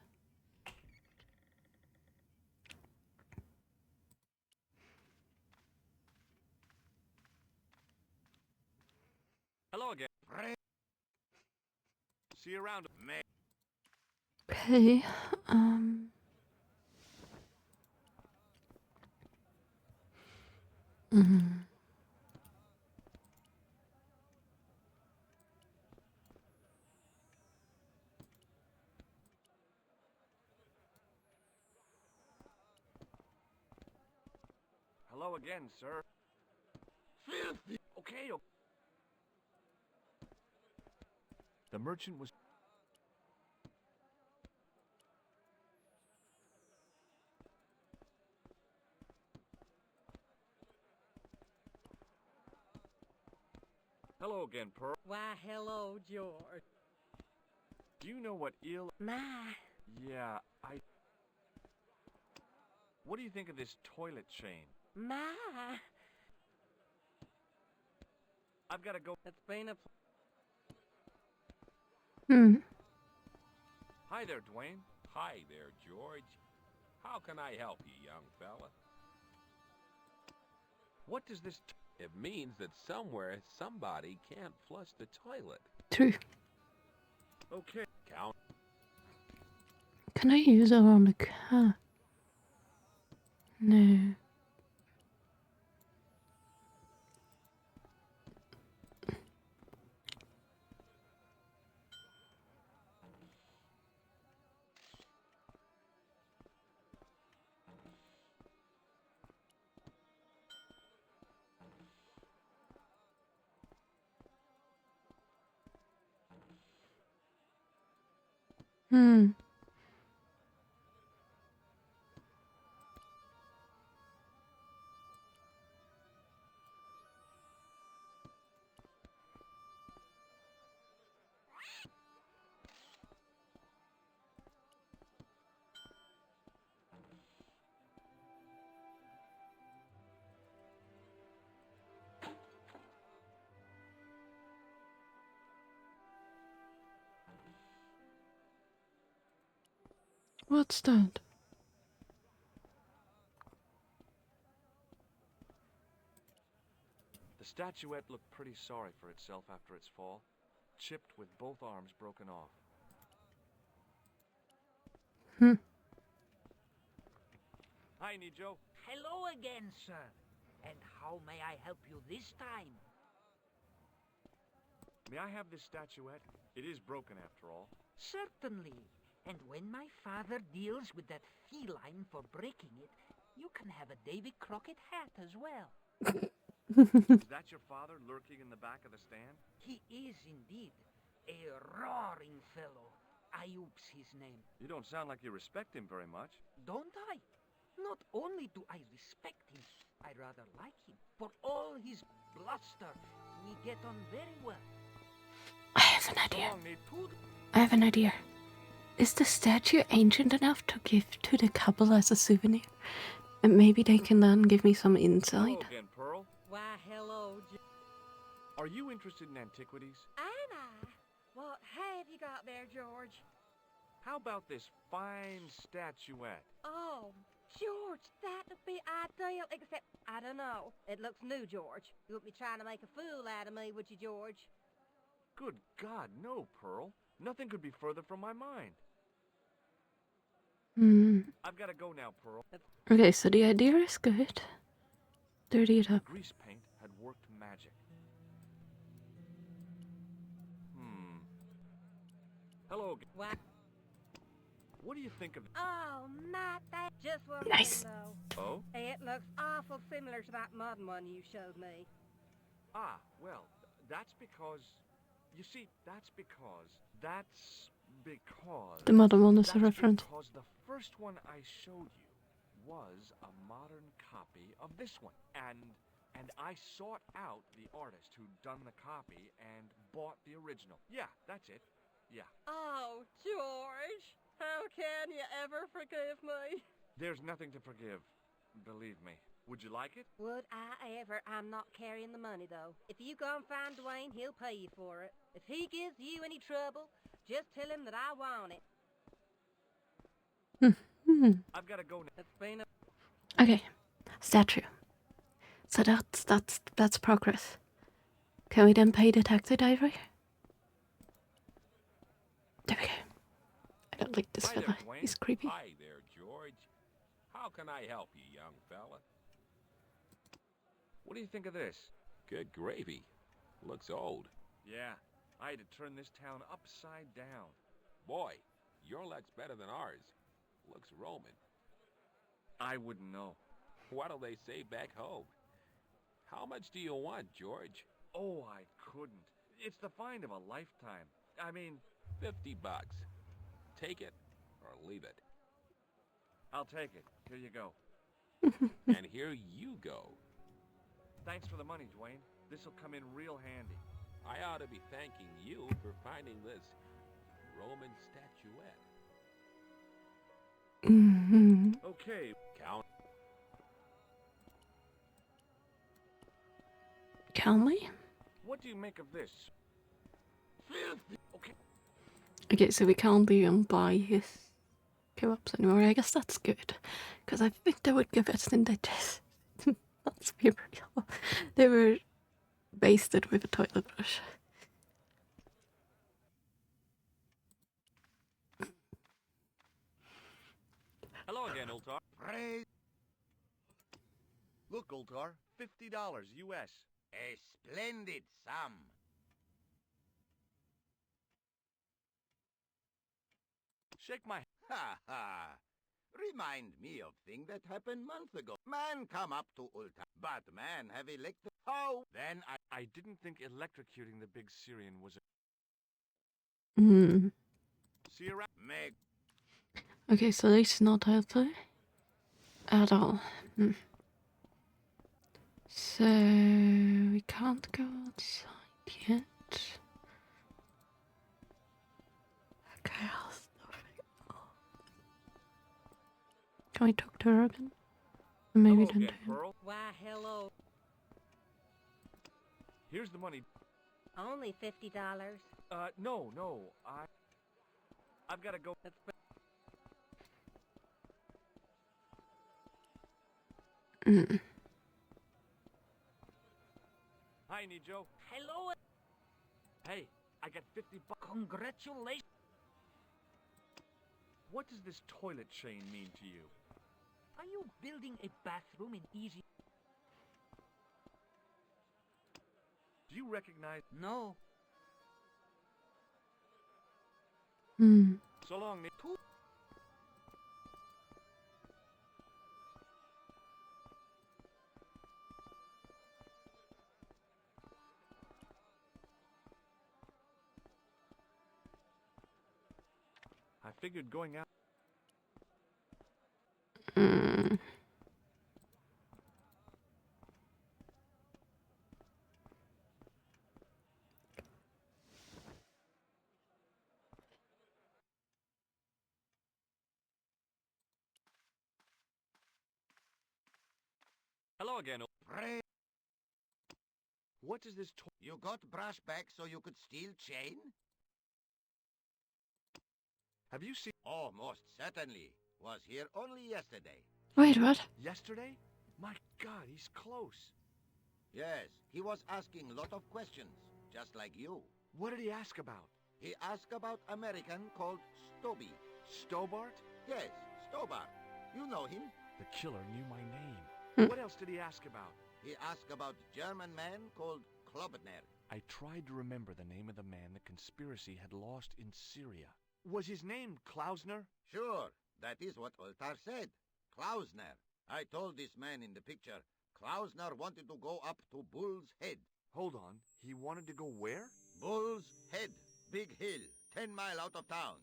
Hello again. See you around. Okay, Hello again, sir. Filthy. Okay. The merchant was... Hello again, Pearl. Why, hello, George. Do you know what eel... My. Yeah, What do you think of this toilet chain? My. I've got to go... It's been a... Hi there, Dwayne. Hi there, George. How can I help you, young fella? What does this... It means that somewhere somebody can't flush the toilet. true. Okay. Count. Can I use it on the car? No. Hmm. What's that? The statuette looked pretty sorry for itself after its fall, chipped with both arms broken off. Hmm. Hi, Nijo. Hello again, sir. And how may I help you this time? May I have this statuette? It is broken after all. Certainly. And when my father deals with that feline for breaking it, you can have a Davy Crockett hat as well. Is that your father lurking in the back of the stand? He is indeed a roaring fellow. Ayup's his name. You don't sound like you respect him very much. Don't I? Not only do I respect him, I rather like him. For all his bluster, we get on very well. I have an So idea. long, Need. I have an idea. Is the statue ancient enough to give to the couple as a souvenir? And maybe they can then give me some Hello insight. again, Pearl. Why, hello, Are you interested in antiquities? Am I? What have you got there, George? How about this fine statuette? Oh, George, that'd be ideal, except, I don't know. It looks new, George. You wouldn't be trying to make a fool out of me, would you, George? Good God, no, Pearl. Nothing could be further from my mind. Hmm. I've got to go now, Pearl. Okay, so the idea is good. Dirty it up. Grease paint had worked magic. Hello again. Why? What do you think of... Oh, Matt, that just one Nice. thing, though. Oh? It looks awful similar to that modern one you showed me. Ah, well, that's because... You see, that's because... The modern one is a That's reference. because the first one I showed you was a modern copy of this one. And I sought out the artist who'd done the copy and bought the original. Yeah, that's it. Yeah. Oh, George, how can you ever forgive me? There's nothing to forgive. Believe me. Would you like it? Would I ever? I'm not carrying the money, though. If you go and find Dwayne, he'll pay you for it. If he gives you any trouble, just tell him that I want it. I've got to go now. It's been a... Okay, statue. So that's progress. Can we then pay the taxi driver? There we go. I don't like this Hi there, fella. Dwayne. He's creepy. Hi there, George. How can I help you, young fella? What do you think of this? Good gravy. Looks old. Yeah, I had to turn this town upside down. Boy, your luck's better than ours. Looks Roman. I wouldn't know. What'll they say back home? How much do you want, George? Oh, I couldn't. It's the find of a lifetime. I mean... $50. Take it or leave it. I'll take it. Here you go. And here you go. Thanks for the money, Dwayne. This'll come in real handy. I ought to be thanking you for finding this Roman statuette. Okay. Count. Can we? What do you make of this? Filthy. Okay. Okay, so we can't even buy his kebabs anymore. I guess that's good. Because I think they would give us in digest. Let's be real. They were basted with a toilet brush. Hello again, Ultar. Praise. Look, Ultar. $50 US. A splendid sum. Shake my... Ha ha. Remind me of thing that happened months ago. Man come up to Ulta, but man have elected. How? Then I didn't think electrocuting the big Syrian was a... See you around. Meg. Okay, so it's not healthy at all. So we can't go outside yet. Okay, I'll stop it. Can we talk to her again? Maybe Hello then again, to him. Pearl. Why, hello. Here's the money. Only $50. No. I've got to go. That's Hi, Nijo. Hello. Hey, I got 50 bucks. Congratulations. What does this toilet chain mean to you? Are you building a bathroom in easy? Do you recognize? No. So long, Nick. I figured going out. Hello again. Pray. What does this You got brush back so you could steal chain? Have you seen Oh, most certainly. Was here only yesterday. Wait, what? yesterday? My God, he's close. Yes, he was asking lot of questions, just like you. What did he ask about? He asked about American called Stoby. Stobart? Yes, Stobart. You know him. The killer knew my name. Hmm. What else did he ask about? He asked about German man called Klobner. I tried to remember the name of the man the conspiracy had lost in Syria. Was his name Klausner? Sure, that is what Oltar said. Klausner. I told this man in the picture, Klausner wanted to go up to Bull's Head. Hold on, he wanted to go where? Bull's Head. Big hill, 10 mile out of town.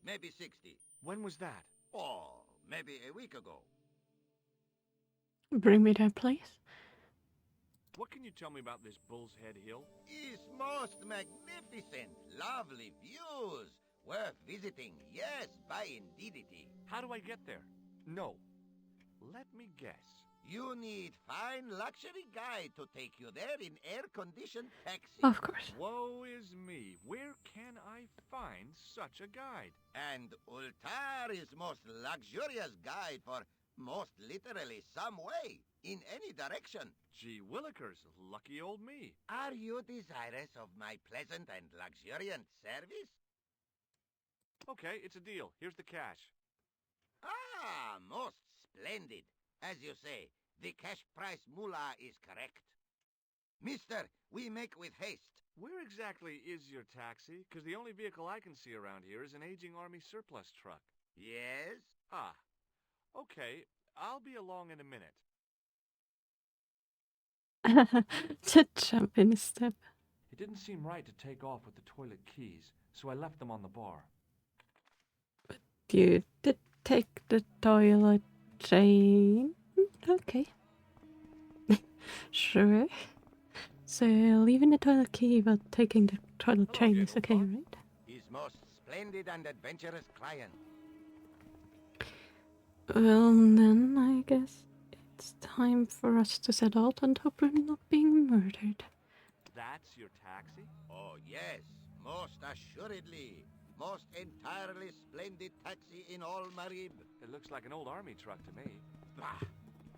Maybe 60. When was that? Oh, maybe a week ago. Bring me that place. What can you tell me about this Bull's Head Hill? It's most magnificent. Lovely views. Worth visiting. Yes, by indeedity. How do I get there? No. Let me guess. You need fine luxury guide to take you there in air-conditioned taxi. Of course. Woe is me. Where can I find such a guide? And Ultar is most luxurious guide for most literally some way, in any direction. Gee willikers, lucky old me. Are you desirous of my pleasant and luxuriant service? Okay, it's a deal. Here's the cash. Ah, most splendid. As you say, the cash price moolah is correct. Mister, we make with haste. Where exactly is your taxi? Because the only vehicle I can see around here is an aging Army surplus truck. Yes? Ah. Okay, I'll be along in a minute. To jump in a step. It didn't seem right to take off with the toilet keys, so I left them on the bar. You did take the toilet chain. Okay. Sure. So leaving the toilet key but taking the toilet chain is okay, right? His most splendid and adventurous client. Well, then I guess it's time for us to set out and hope we're not being murdered. That's your taxi? Oh, yes, most assuredly. Most entirely splendid taxi in all Marib. It looks like an old Army truck to me. Bah!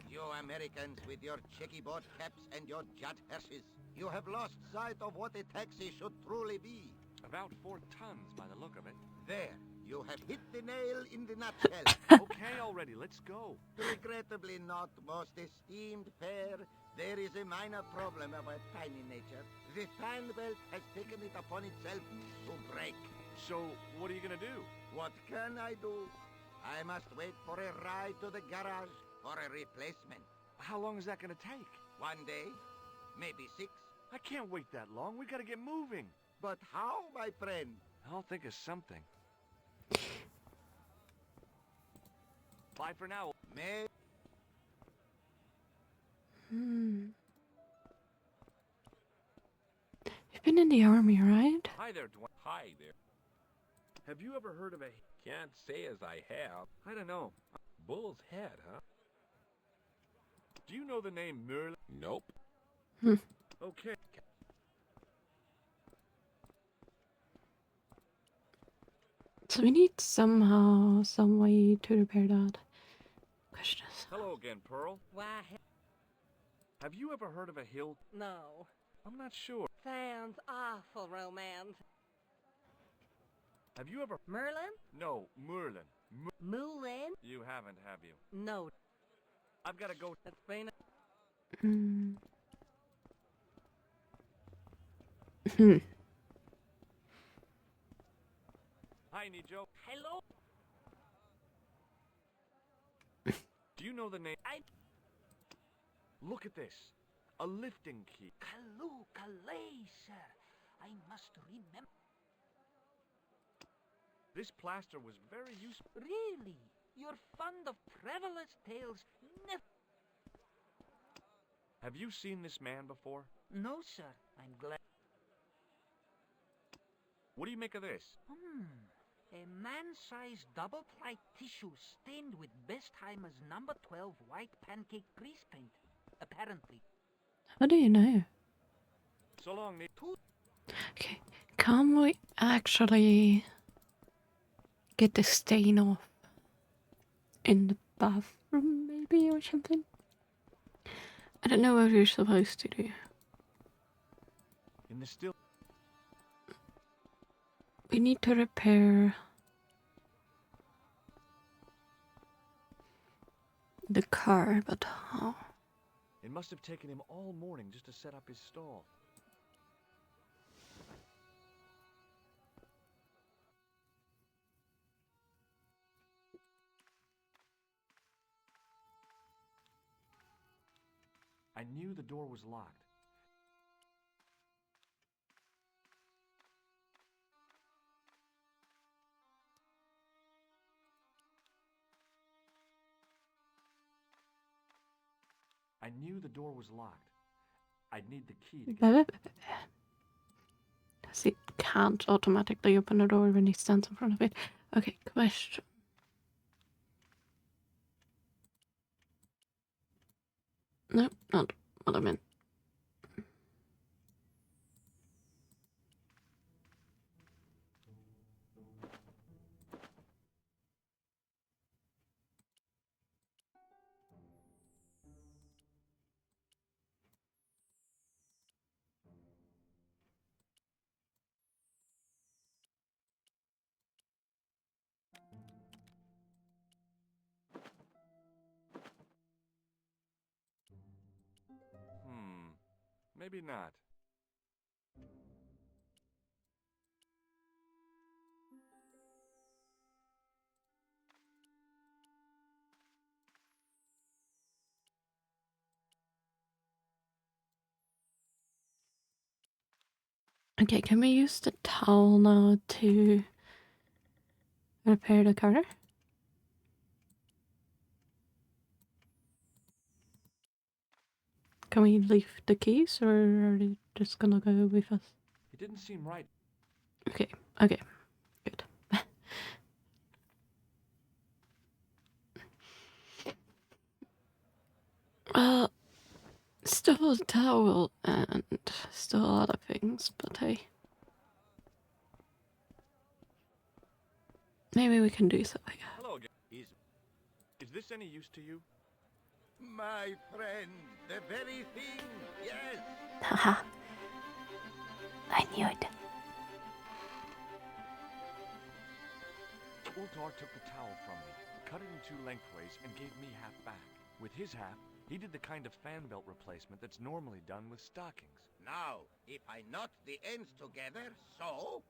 You Americans with your checkerboard caps and your jet hearses. You have lost sight of what a taxi should truly be. About 4 tons by the look of it. There, you have hit the nail in the nutshell. Okay, already, let's go. Regrettably not, most esteemed fair. There is a minor problem of a tiny nature. The fan belt has taken it upon itself to break. So, what are you gonna do? What can I do? I must wait for a ride to the garage for a replacement. How long is that gonna take? 1 day, maybe 6. I can't wait that long. We gotta get moving. But how, my friend? I'll think of something. Bye for now. May You've been in the army, right? Hi there, Hi there. Have you ever heard of a... Can't say as I have. I don't know. Bull's head, huh? Do you know the name Merlin? Nope. Okay. So we need somehow, some way to repair that. Questions. Hello again, Pearl. Why, Have you ever heard of a hill? no. I'm not sure. Sounds awful romantic. Have you ever... Merlin? No, Merlin. Moulin? You haven't, have you? No. I've got to go... It's been Hi, Nijo. Hello? Do you know the name? Look at this. A lifting key. Kaloo-kalay, sir. I must remember. This plaster was very useful. Really? You're fond of travelers' tales? Have you seen this man before? No, sir. I'm glad. What do you make of this? A man-sized double-ply tissue stained with Bestheimer's number 12 white pancake grease paint. Apparently. How do you know? So long, Nijo. Okay, can we actually get the stain off in the bathroom, maybe, or something? I don't know what you're supposed to do. In the still... We need to repair the car, but how? It must have taken him all morning just to set up his stall. I knew the door was locked. I knew the door was locked. I'd need the key to get... Does it can't automatically open the door when he stands in front of it? Okay, question. No, not what I meant. Maybe not. Okay, can we use the towel now to repair the car? Can we leave the keys, or are they just gonna go with us? It didn't seem right. Okay, okay, good. Still a towel and still other things, but hey. Maybe we can do something. Hello again. Is this any use to you? My friend, the very thing, yes. Haha. I knew it. Ultar took the towel from me, cut it in two lengthways, and gave me half back. With his half, he did the kind of fan belt replacement that's normally done with stockings. Now, if I knot the ends together, so...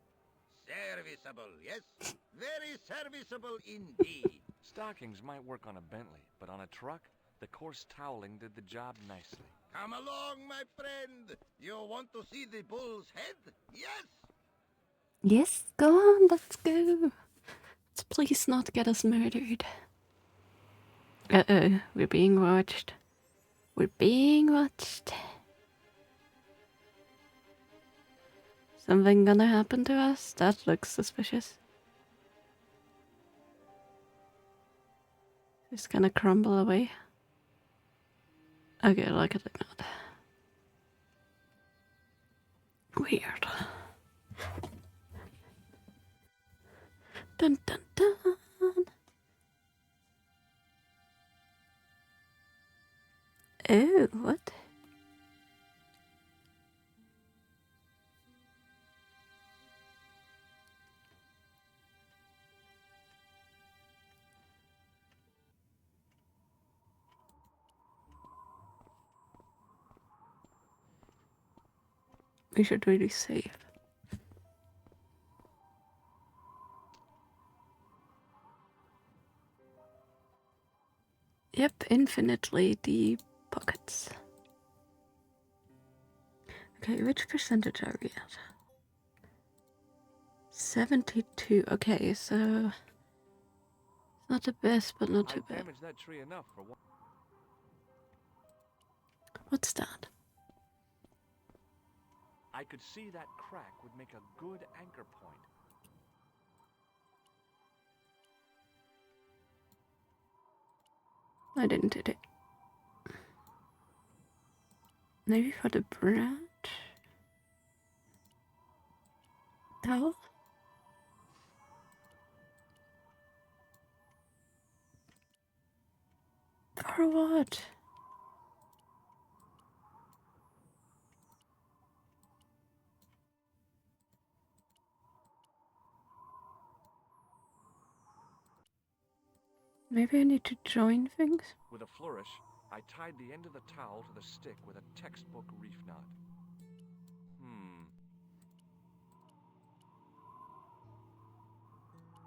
Serviceable, yes? Very serviceable indeed. Stockings might work on a Bentley, but on a truck, the coarse toweling did the job nicely. Come along, my friend. You want to see the bull's head? Yes? Yes, go on, let's go. Let's please not get us murdered. Uh-oh, we're being watched. We're being watched. Something gonna happen to us? That looks suspicious. It's gonna crumble away. Okay, look at it not. Weird. Dun dun dun. Oh, what? We should really save. Yep, infinitely deep pockets. Okay, which percentage are we at? 72. Okay, so not the best, but not too I've bad. damaged that tree enough for one. What's that? I could see that crack would make a good anchor point. I didn't hit it. Maybe for the branch? No? For what? Maybe I need to join things? With a flourish, I tied the end of the towel to the stick with a textbook reef knot.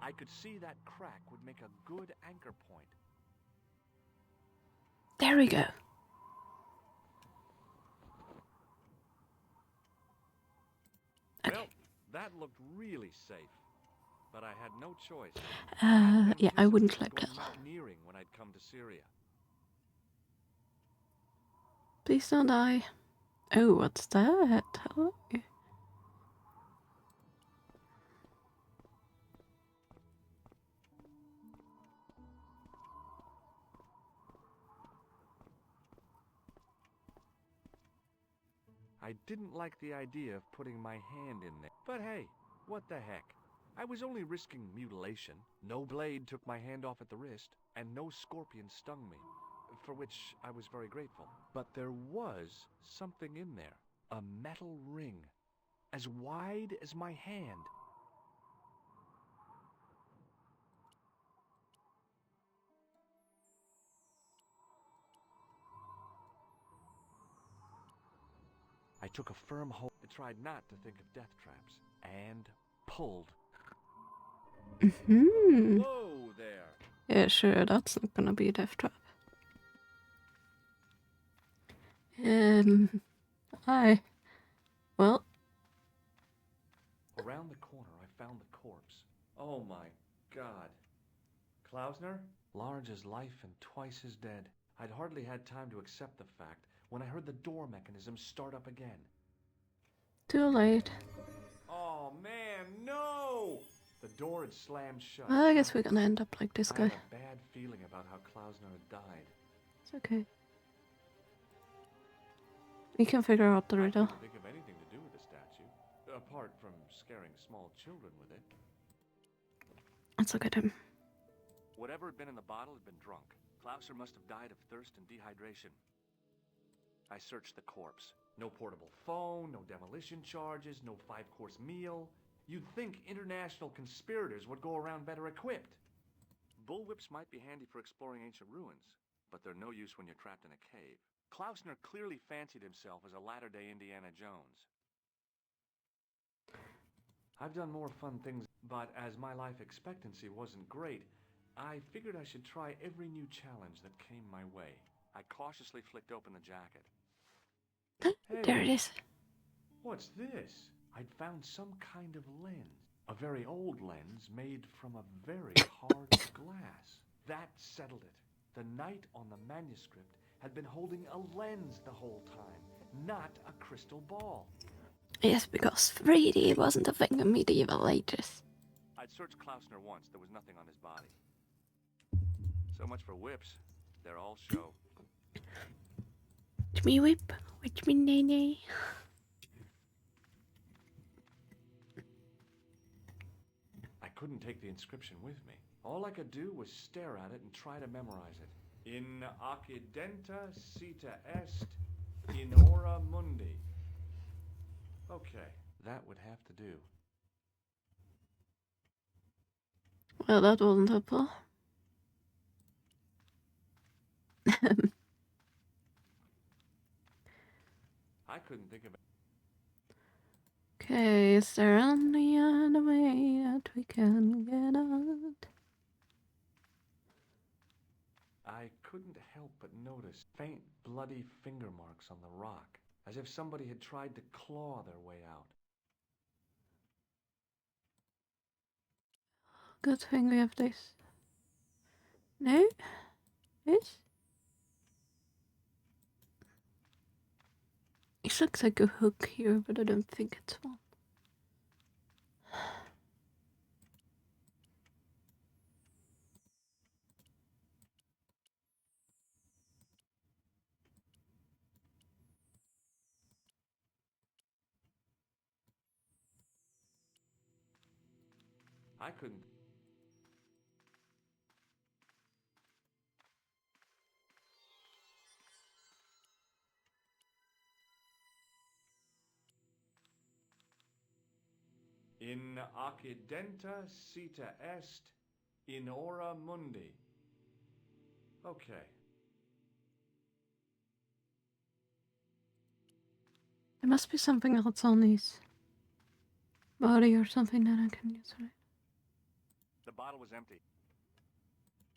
I could see that crack would make a good anchor point. There we go. Okay. Well, that looked really safe. But I had no choice. Yeah, I wouldn't climb that. Mountaineering when I'd come to Syria. Please don't die. Oh, what's that? Hello? I didn't like the idea of putting my hand in there. But hey, what the heck? I was only risking mutilation. No blade took my hand off at the wrist, and no scorpion stung me, for which I was very grateful. But there was something in there. A metal ring, as wide as my hand. I took a firm hold. I tried not to think of death traps, and pulled. Mm-hmm. Whoa there! Yeah, sure, that's not gonna be a death trap. Well. Around the corner, I found the corpse. Oh my god. Klausner? Large as life and twice as dead. I'd hardly had time to accept the fact when I heard the door mechanism start up again. Too late. Oh man, no! The door had slammed shut. Well, I guess we're gonna end up like this I guy. had a bad feeling about how Klausner had died. It's okay. We can figure out the riddle. I couldn't think of anything to do with the statue, apart from scaring small children with it. Let's look at him. Whatever had been in the bottle had been drunk. Klausner must have died of thirst and dehydration. I searched the corpse. No portable phone, no demolition charges, no 5-course meal. You'd think international conspirators would go around better equipped. Bullwhips might be handy for exploring ancient ruins, but they're no use when you're trapped in a cave. Klausner clearly fancied himself as a latter-day Indiana Jones. I've done more fun things, but as my life expectancy wasn't great, I figured I should try every new challenge that came my way. I cautiously flicked open the jacket. Hey, There it is. What's this? I'd found some kind of lens. A very old lens made from a very hard glass. That settled it. The knight on the manuscript had been holding a lens the whole time, not a crystal ball. Yes, because 3D wasn't a thing in medieval ages. I'd searched Klausner once. There was nothing on his body. So much for whips. They're all show. Watch me whip. Watch me nay. I couldn't take the inscription with me. All I could do was stare at it and try to memorize it. In occidenta sita est, in ora mundi. Okay, that would have to do. Well, that wasn't helpful. I couldn't think of it. Okay, is there any other way that we can get out? I couldn't help but notice faint, bloody finger marks on the rock, as if somebody had tried to claw their way out. Good thing we have this. No? This? It looks like a hook here, but I don't think it's one. I couldn't. In occidenta sita est, in ora mundi. Okay. There must be something else on his body or something that I can use, right? The bottle was empty.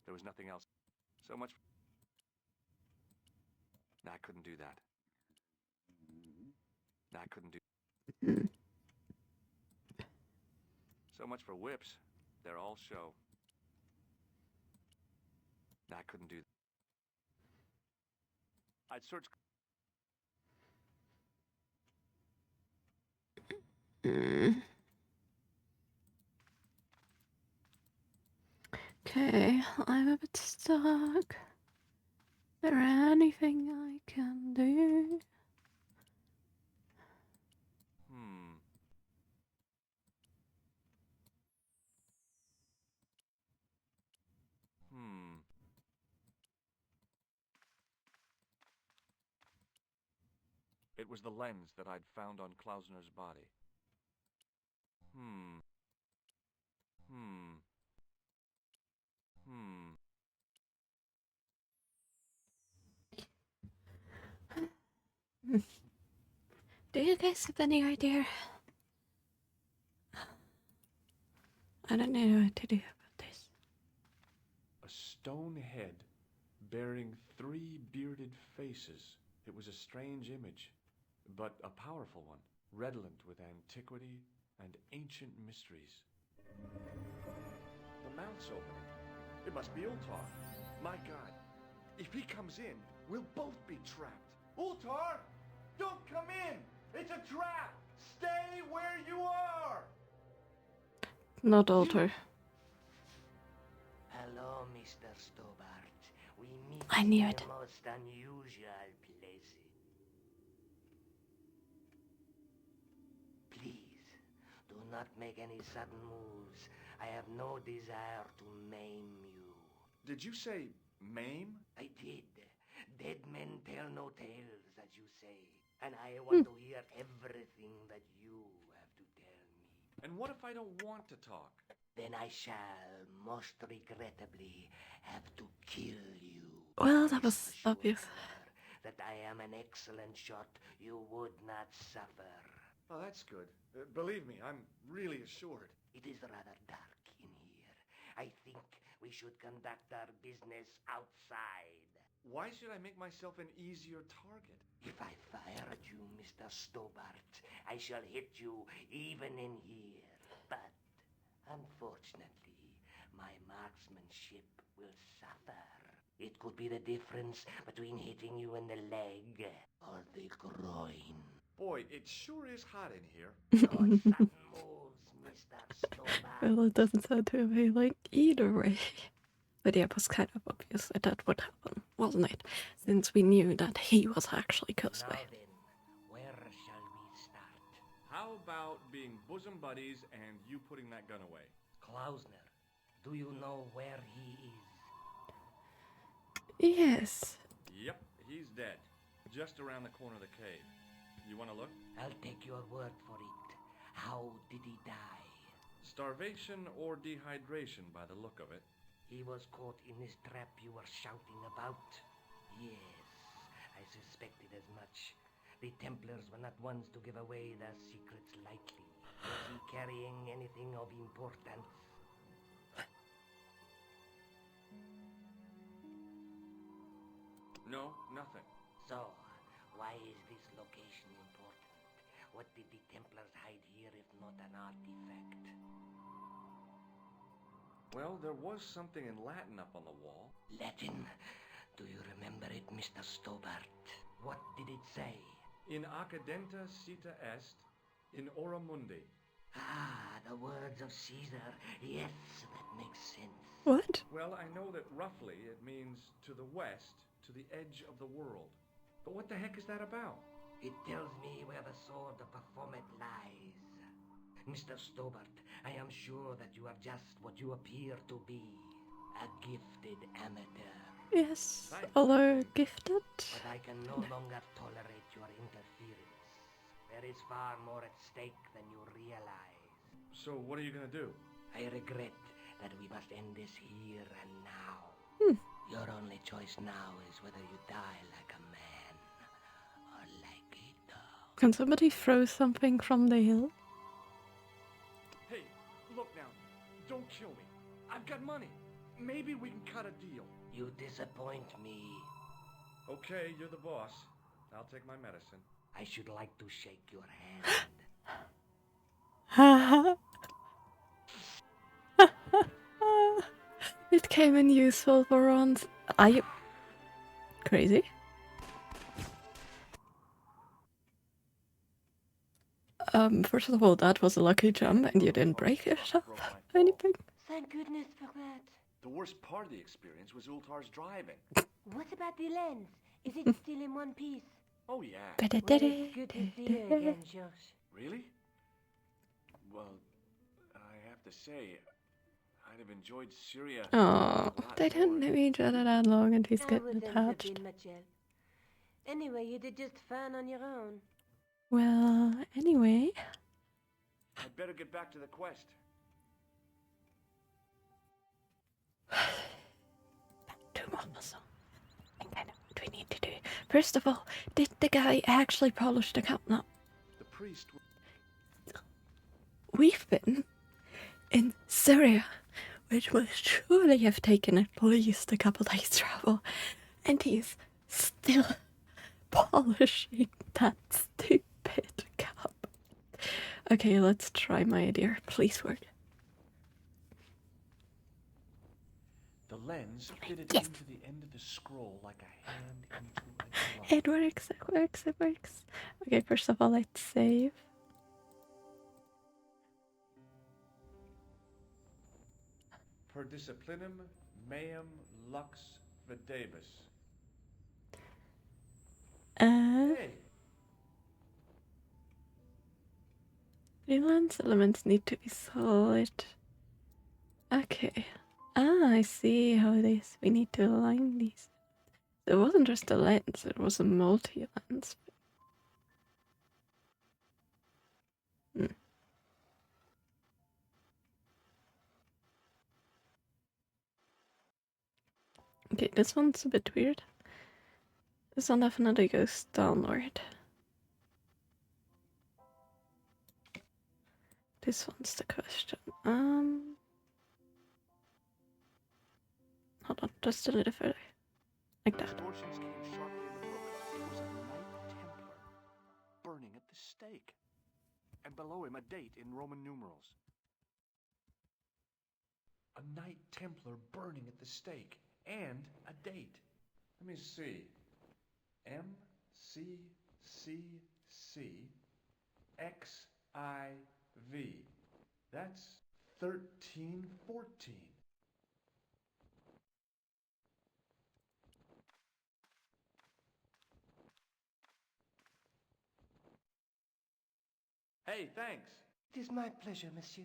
There was nothing else. So much. I couldn't do that. I couldn't do. So much for whips. They're all show. I couldn't do. I'd search. Okay, I'm a bit stuck. Is there anything I can do? It was the lens that I'd found on Klausner's body. Do you guys have any idea? I don't know what to do about this. A stone head bearing 3 bearded faces. It was a strange image, but a powerful one, redolent with antiquity and ancient mysteries. The mount's opening. It must be Ultar. My God, if he comes in, we'll both be trapped. Ultar! Don't come in! It's a trap! Stay where you are! Not alter. Hello, Mr. Stobart. We meet I knew in it. a most unusual place. Please, do not make any sudden moves. I have no desire to maim you. Did you say maim? I did. Dead men tell no tales, as you say. And I want to hear everything that you have to tell me. And what if I don't want to talk? Then I shall, most regrettably, have to kill you. Well, that was obvious. That I am an excellent shot, you would not suffer. Oh, that's good. Believe me, I'm really assured. It is rather dark in here. I think we should conduct our business outside. Why should I make myself an easier target? If I fire at you, Mr. Stobart, I shall hit you even in here. But, unfortunately, my marksmanship will suffer. It could be the difference between hitting you in the leg or the groin. Boy, it sure is hot in here. Your sudden moves, Mr. Stobart. Well, it doesn't sound too appealing either way. But yeah, it was kind of obvious that that would happen, wasn't it? Since we knew that he was actually Now cosplay. then, where shall we start? How about being bosom buddies and you putting that gun away? Klausner, do you know where he is? Yes. Yep, he's dead. Just around the corner of the cave. You want to look? I'll take your word for it. How did he die? Starvation or dehydration by the look of it. He was caught in this trap you were shouting about? Yes, I suspected as much. The Templars were not ones to give away their secrets lightly. Was he carrying anything of importance? No, nothing. So, why is this location important? What did the Templars hide here if not an artifact? Well, there was something in Latin up on the wall. Latin? Do you remember it, Mr. Stobart? What did it say? In accidenta cita est, in ora mundi. Ah, the words of Caesar. Yes, that makes sense. What? Well, I know that roughly it means to the west, to the edge of the world. But what the heck is that about? It tells me where the sword of Baphomet lies. Mr. Stobart, I am sure that you are just what you appear to be. A gifted amateur. Yes, although gifted. But I can no longer tolerate your interference. There is far more at stake than you realize. So what are you gonna do? I regret that we must end this here and now. Your only choice now is whether you die like a man or like a dog. Can somebody throw something from the hill? Hey, look now. Don't kill me. I've got money. Maybe we can cut a deal. You disappoint me. Okay, you're the boss. I'll take my medicine. I should like to shake your hand. It came in useful for once. Are you crazy? First of all, that was a lucky jump and you didn't break yourself or anything. Thank goodness for that. The worst part of the experience was Ultar's driving. What about the lens? Is it still in one piece? Oh, yeah. Well, it's good to see you again, Josh. Really? Well, I have to say, I'd have enjoyed Syria. Oh, a lot they didn't more. know each other that long and he's I getting wouldn't have attached. been much help. Anyway, you did just fine on your own. Well, anyway. I'd better get back to the quest. To muscle. And kind of what we need to do. First of all, did the guy actually polish the cup? No. The priest... We've been in Syria, which would surely have taken at least a couple days travel, and he's still polishing that stupid cup. Okay, let's try my idea. Please work. The lens fitted Yes. into the end of the scroll like a hand into a glove. It works, it works, it works. Okay, first of all, let's save. Per disciplinum meum lux videbus. Hey, The lens elements need to be solid. Okay. Ah, I see how it is. We need to align these. It wasn't just a lens, it was a multi-lens. Okay, this one's a bit weird. This one definitely goes downward. This one's the question. Hold on, just a little further. Like that. distortions came sharply in the book. It was a Knight Templar burning at the stake. And below him a date in Roman numerals. A Knight Templar burning at the stake. and a date. Let me see. MCCCXIV. That's 1314. Hey, thanks. It is my pleasure, monsieur.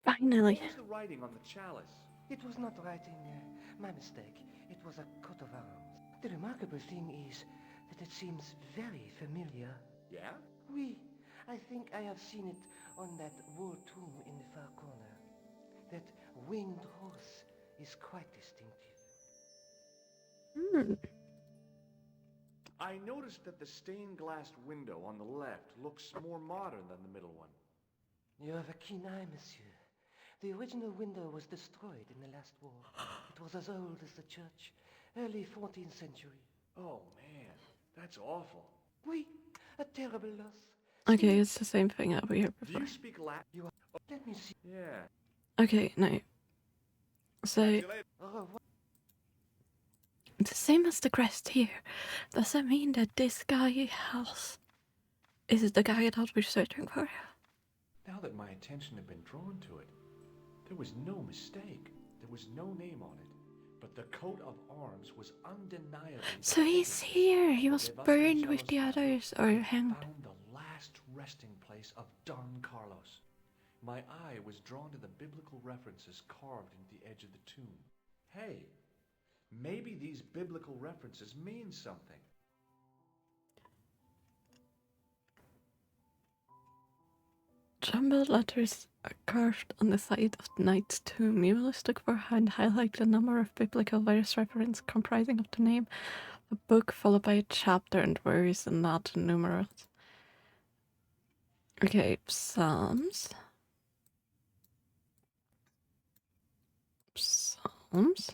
Finally. What was the writing on the chalice? It was not writing, my mistake. It was a coat of arms. The remarkable thing is that it seems very familiar. Yeah? Oui, I think I have seen it on that wool tomb in the far corner. That winged horse is quite distinctive. Hmm. I noticed that the stained glass window on the left looks more modern than the middle one. You have a keen eye, monsieur. The original window was destroyed in the last war. It was as old as the church, early 14th century. Oh, man, that's awful. Oui, a terrible loss. Okay, it's the same thing over here Do before. you speak Latin? You are... Let me see. Yeah. Okay, no. So, the same as the crest here. Does that mean that this guy has... Is it the guy that we're searching for? Now that my attention had been drawn to it, there was no mistake. There was no name on it. But the coat of arms was undeniably... So he's here. He was burned with the others, or hanged. Found the last resting place of Don Carlos. My eye was drawn to the biblical references carved into the edge of the tomb. Hey, maybe these biblical references mean something. Jumbled letters are carved on the side of the knight's tomb. You must look for and highlight the number of biblical verse reference comprising of the name, a book followed by a chapter and verse and not numerals. Okay, Psalms. Psalms.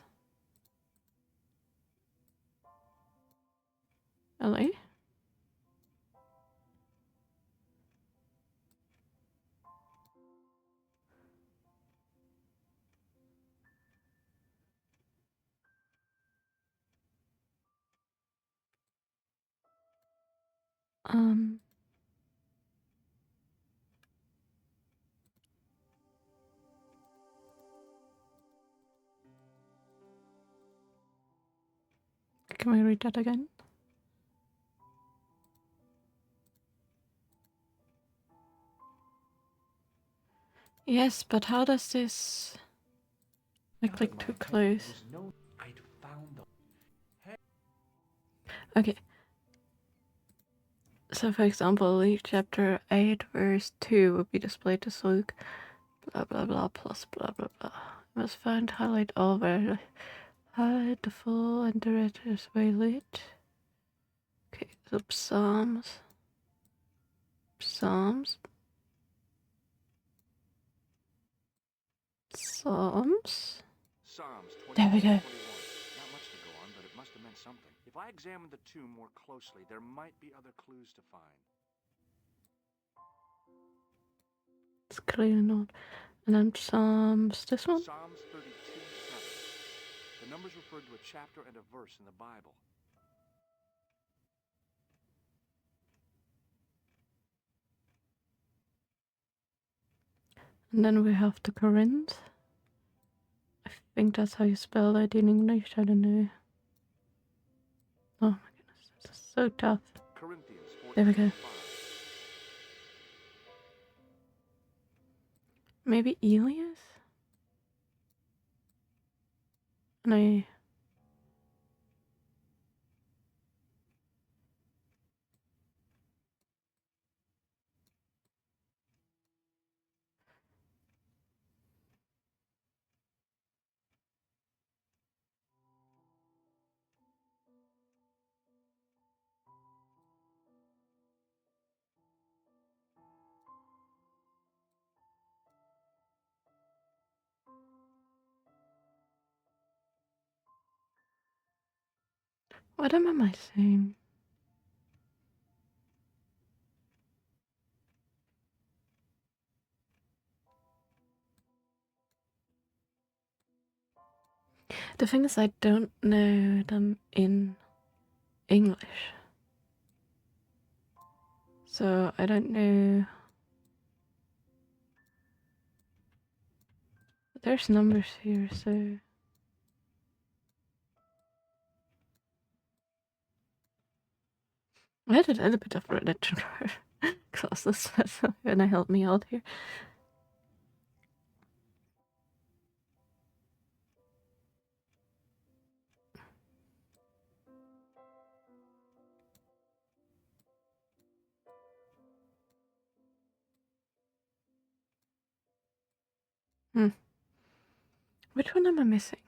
LA. Can we read that again? Yes, but how does this... I clicked too close. I'd found them. Okay. So for example, Luke chapter 8 verse 2 will be displayed as Luke blah blah blah plus blah blah blah. Must find highlight all where highlight the full and the red is valid. Okay, so Psalms. Psalms. Psalms. Psalms 21, There we go. 21. Not much to go on, but it must have meant something. If I examine the tomb more closely, there might be other clues to find. It's clearly not. And then Psalms, this one? Psalms 32:7. The numbers referred to a chapter and a verse in the Bible. And then we have the Corinth. I think that's how you spell it in English, I don't know. Oh my goodness, this is so tough. Corinthians 14:5. There we go. Maybe Elias? No. What am I saying? The thing is, I don't know them in English. So I don't know. There's numbers here, so. I had a little bit of religion classes when I helped me out here. Which one am I missing?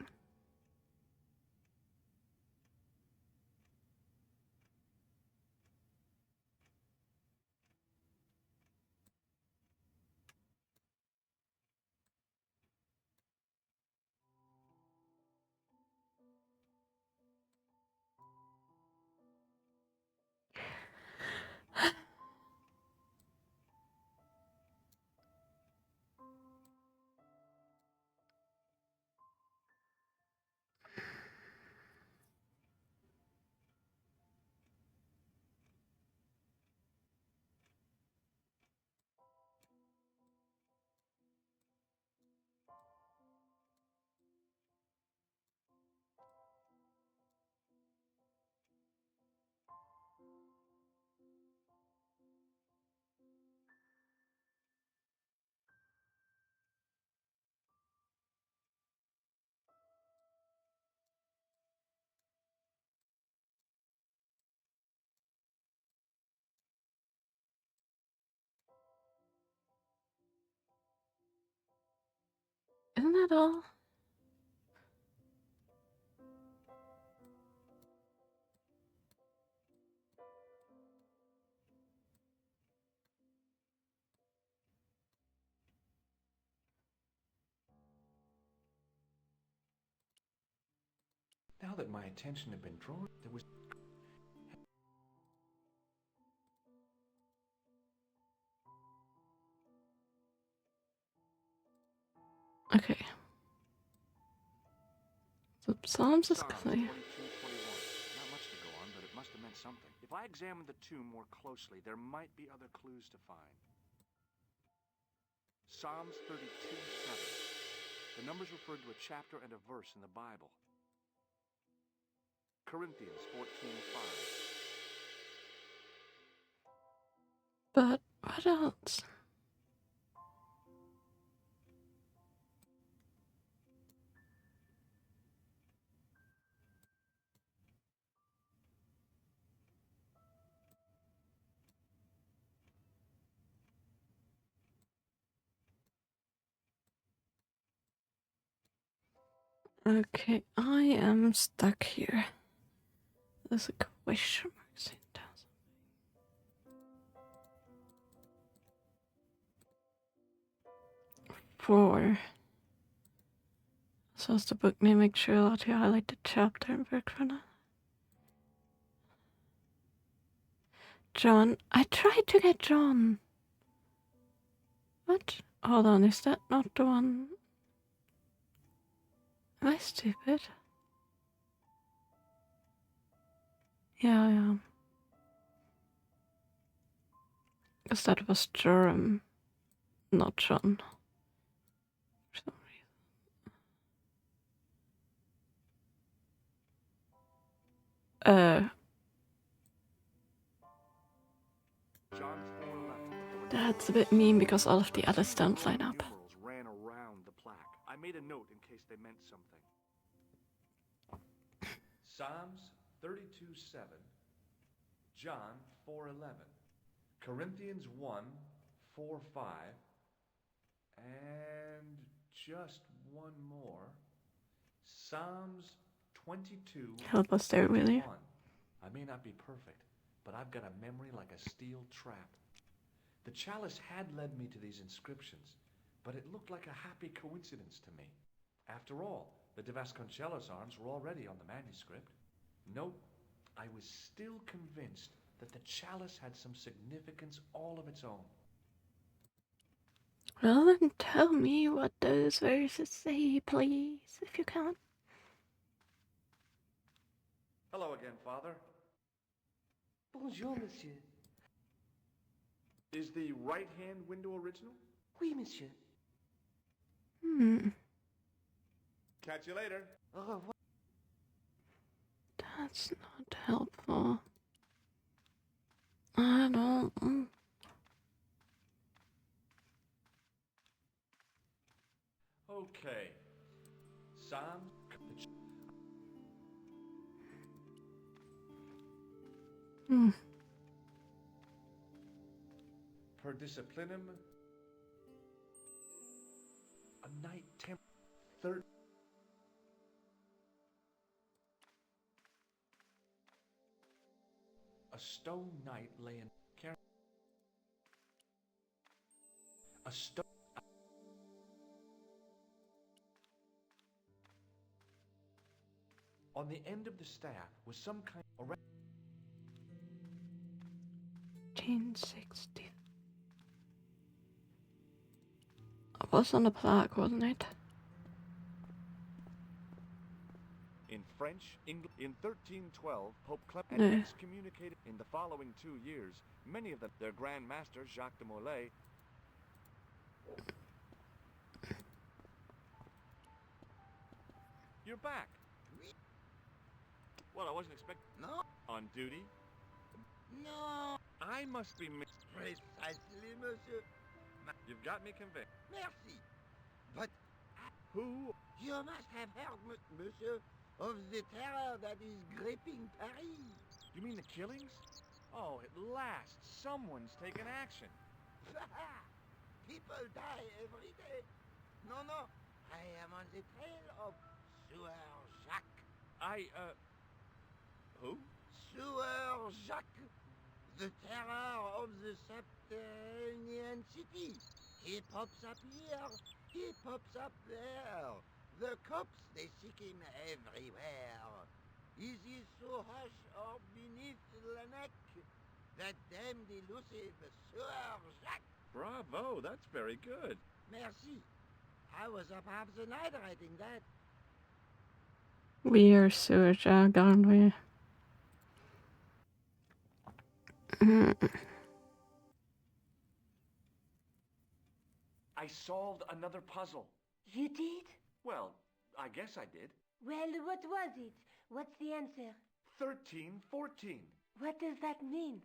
Isn't that all? Now that my attention had been drawn, there was... Okay. So Psalms is clear. 22:21. Not much to go on, but it must have meant something. If I examine the tomb more closely, there might be other clues to find. Psalms 32:7. The numbers referred to a chapter and a verse in the Bible. Corinthians 14:5. But what else? Okay, I am stuck here. There's a question mark. 4. So as the book name, make sure that you highlight the chapter and work for that. John. I tried to get John. What? Hold on, is that not the one? Am I stupid? Yeah, I am. Because that was Jerem, not John. For some reason. That's a bit mean because all of the others don't line up. Ran around the plaque. I made a note in case they meant something. Psalms 32:7, John 4:11, Corinthians 1:4-5, and just one more. Psalms 22. Help us there, will you? I may not be perfect, but I've got a memory like a steel trap. The chalice had led me to these inscriptions, but it looked like a happy coincidence to me. After all, the De Vasconcelos arms were already on the manuscript. Nope, I was still convinced that the chalice had some significance all of its own. Well, then tell me what those verses say, please, if you can. Hello again, Father. Bonjour, monsieur. Is the right-hand window original? Oui, monsieur. Catch you later. Au revoir. That's not helpful. I don't. Okay. Sam. Per disciplinum. A knight temp. Third. A stone knight laying. A stone. On the end of the staff was some kind of 1860. It was on the plaque, wasn't it? in French, English. In 1312, Pope Clement No. excommunicated. In the following 2 years, many of them, their Grand Master Jacques de Molay. You're back. Well, I wasn't expecting. No, On duty? no. I must be. Precisely, monsieur. You've got me convinced. Merci. But Who? you must have heard, monsieur, of the terror that is gripping Paris. You mean the killings? Oh, at last, someone's taken action. People die every day. No, no. I am on the trail of Sewer Jacques. Who? Sewer Jacques, the terror of the subterranean city. He pops up here, he pops up there. The cops, they seek him everywhere. Is he so hush or beneath the neck? That damned elusive Sewer Jacques. Bravo, that's very good. Merci. I was up half the night writing that. We are sewer jag, aren't we? I solved another puzzle. You did? Well, I guess I did. Well, what was it? What's the answer? 1314. What does that mean?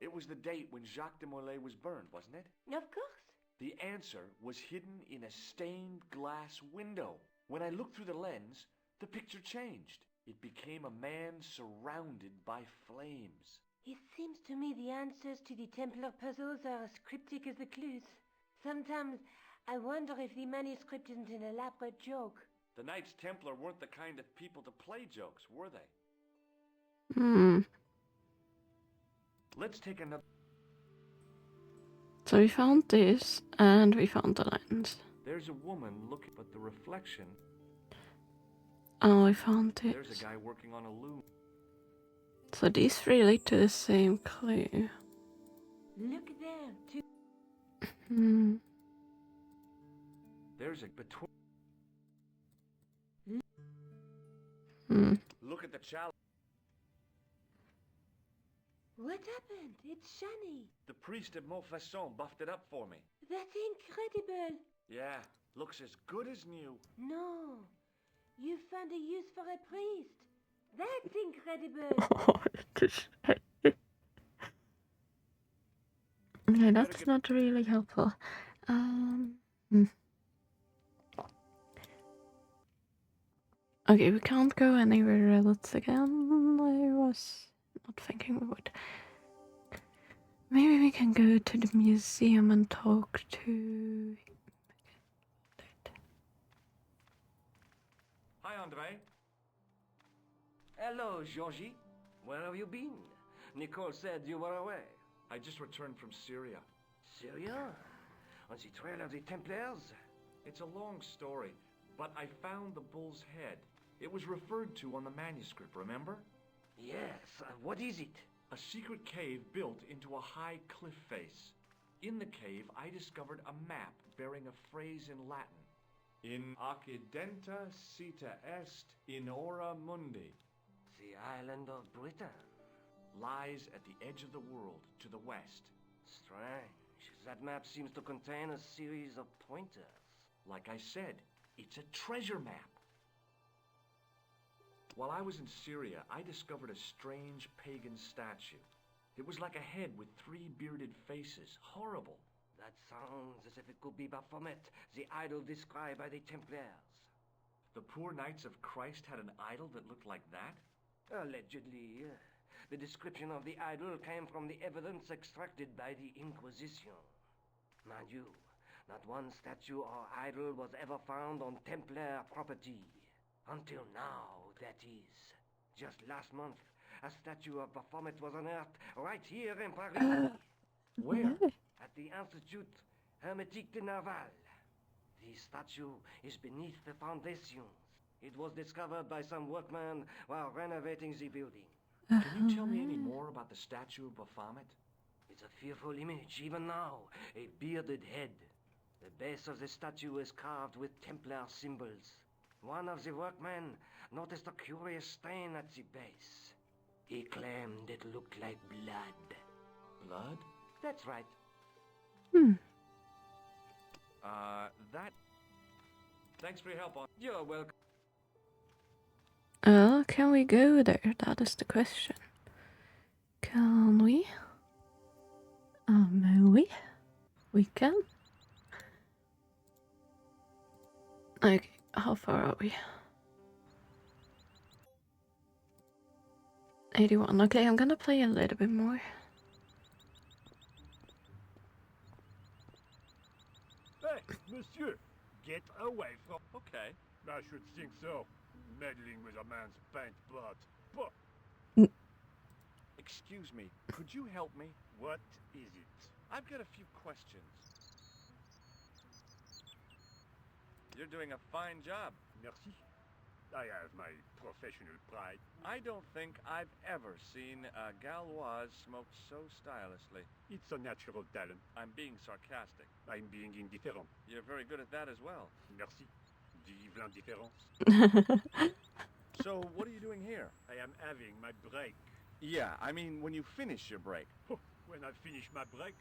It was the date when Jacques de Molay was burned, wasn't it? Of course. The answer was hidden in a stained glass window. When I looked through the lens, the picture changed. It became a man surrounded by flames. It seems to me the answers to the Templar puzzles are as cryptic as the clues. Sometimes I wonder if the manuscript isn't an elaborate joke. The Knights Templar weren't the kind of people to play jokes, were they? Let's take another. So we found this, and we found the lens. There's a woman looking, but the reflection. Oh, we found this. There's a guy working on a loom. So these three lead to the same clue. Look there, too. There's a between. Look at the chalice. What happened? It's shiny. The priest at Montfaucon buffed it up for me. That's incredible. Yeah, looks as good as new. No, you found a use for a priest. That's incredible. Okay, that's not really helpful. Okay, we can't go anywhere else again. I was not thinking we would. Maybe we can go to the museum and talk to... Hi, Andre. Hello, Georgie. Where have you been? Nicole said you were away. I just returned from Syria. Syria? On the trail of the Templars? It's a long story, but I found the bull's head. It was referred to on the manuscript, remember? Yes. What is it? A secret cave built into a high cliff face. In the cave, I discovered a map bearing a phrase in Latin. In occidenta cita est in ora mundi. The The island of Britain. Lies at the edge of the world, to the west. Strange. That map seems to contain a series of pointers. Like I said, it's a treasure map. While I was in Syria, I discovered a strange pagan statue. It was like a head with 3 bearded faces. Horrible. That sounds as if it could be Baphomet, the idol described by the Templars. The poor Knights of Christ had an idol that looked like that? Allegedly. The description of the idol came from the evidence extracted by the Inquisition. Mind you, not one statue or idol was ever found on Templar property. Until now, that is. Just last month, a statue of Baphomet was unearthed right here in Paris. Where? At the Institut Hermétique de Naval. The statue is beneath the foundations. It was discovered by some workmen while renovating the building. Can you tell me any more about the statue of Baphomet? It's a fearful image, even now. A bearded head. The base of the statue is carved with Templar symbols. One of the workmen noticed a curious stain at the base. He claimed it looked like blood. Blood? That's right. Thanks for your help on. You're welcome. Can we go there? That is the question. Can we? Maybe. We can. Okay, how far are we? 81. Okay, I'm gonna play a little bit more. Hey, monsieur, get away from... Okay. I should think so. Meddling with a man's paint pot. But... Excuse me, could you help me? What is it? I've got a few questions. You're doing a fine job. Merci. I have my professional pride. I don't think I've ever seen a Gauloise smoke so stylishly. It's a natural talent. I'm being sarcastic. I'm being indifferent. You're very good at that as well. Merci. Vive l'indifférence. So, what are you doing here? I am having my break. Yeah, I mean, when you finish your break. When I finish my break,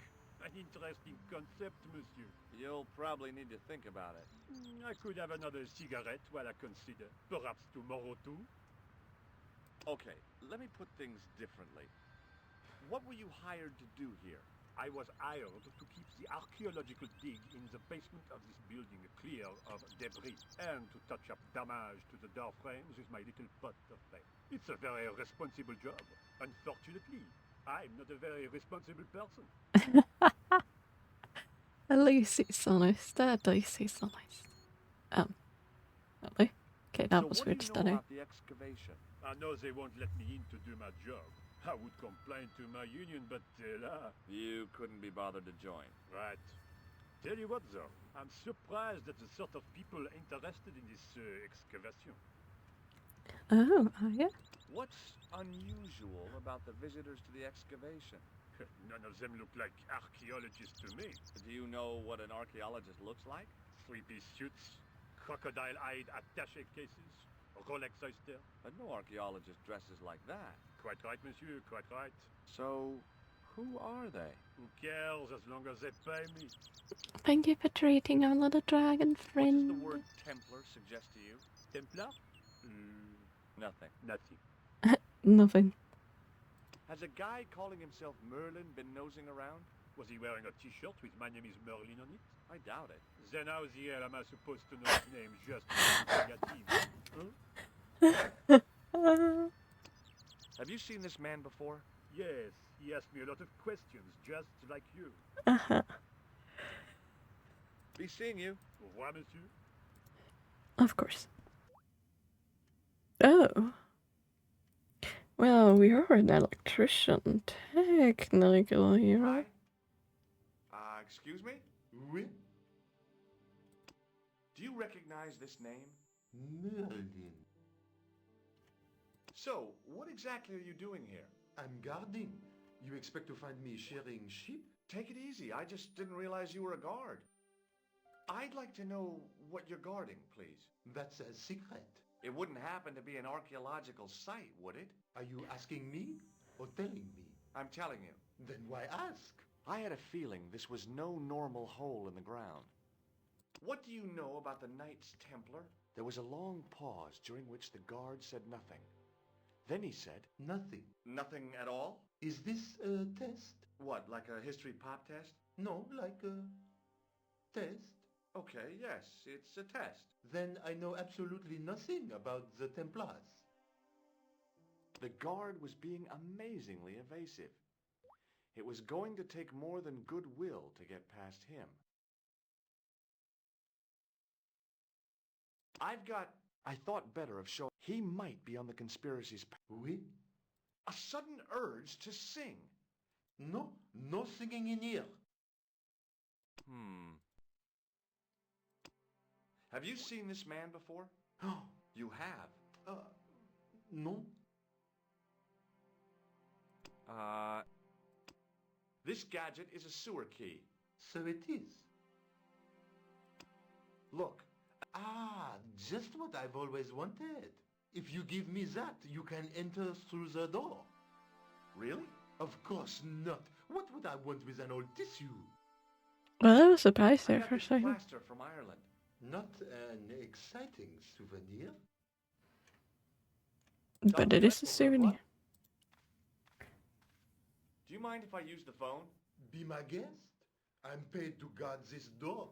an interesting concept, monsieur. You'll probably need to think about it. I could have another cigarette while I consider. Perhaps tomorrow too? Okay, let me put things differently. What were you hired to do here? I was hired to keep the archaeological dig in the basement of this building clear of debris, and to touch up damage to the door frames with my little pot of paint. It's a very responsible job. Unfortunately, I'm not a very responsible person. At least he's honest. At least he's honest. Really? Okay, that was weird study. About the excavation? I know they won't let me in to do my job. I would complain to my union, but You couldn't be bothered to join. Right. Tell you what, though, I'm surprised at the sort of people interested in this excavation. Oh, yeah? What's unusual about the visitors to the excavation? None of them look like archaeologists to me. Do you know what an archaeologist looks like? Three-piece suits, crocodile-eyed attaché cases, Rolex oyster. But no archaeologist dresses like that. Quite right, monsieur, quite right. So, who are they? Who cares as long as they pay me? Thank you for treating our little dragon friend. What does the word Templar suggest to you? Templar? Nothing. Nothing. Nothing. Has a guy calling himself Merlin been nosing around? Was he wearing a t-shirt with "My name is Merlin" on it? I doubt it. Then how the hell am I supposed to know his name just negative? Have you seen this man before? Yes, he asked me a lot of questions, just like you. Be seeing you. Au revoir, monsieur. Of course. Oh. Well, we are an electrician, technically, right? Excuse me? Oui? Do you recognize this name? Merlin. So, what exactly are you doing here? I'm guarding. You expect to find me shearing sheep? Take it easy. I just didn't realize you were a guard. I'd like to know what you're guarding, please. That's a secret. It wouldn't happen to be an archaeological site, would it? Are you asking me or telling me? I'm telling you. Then why ask? I had a feeling this was no normal hole in the ground. What do you know about the Knights Templar? There was a long pause during which the guard said nothing. Then he said, Nothing. "Nothing at all? Is this a test? What, like a history pop test?" No, like a test. Okay, yes, it's a test. Then I know absolutely nothing about the Templars. The guard was being amazingly evasive. It was going to take more than goodwill to get past him. I thought better of showing he might be on the conspiracy's path. Oui? A sudden urge to sing. No, no singing in here. Have you seen this man before? Oh, You have. no. This gadget is a sewer key. So it is. Look, Ah, just what I've always wanted. If you give me that, you can enter through the door. really? Of course not. What would I want with an old tissue? Well, I was surprised I there got for a this second. plaster from Ireland. Not an exciting souvenir. But it is a souvenir. Do you mind if I use the phone? Be my guest. I'm paid to guard this door.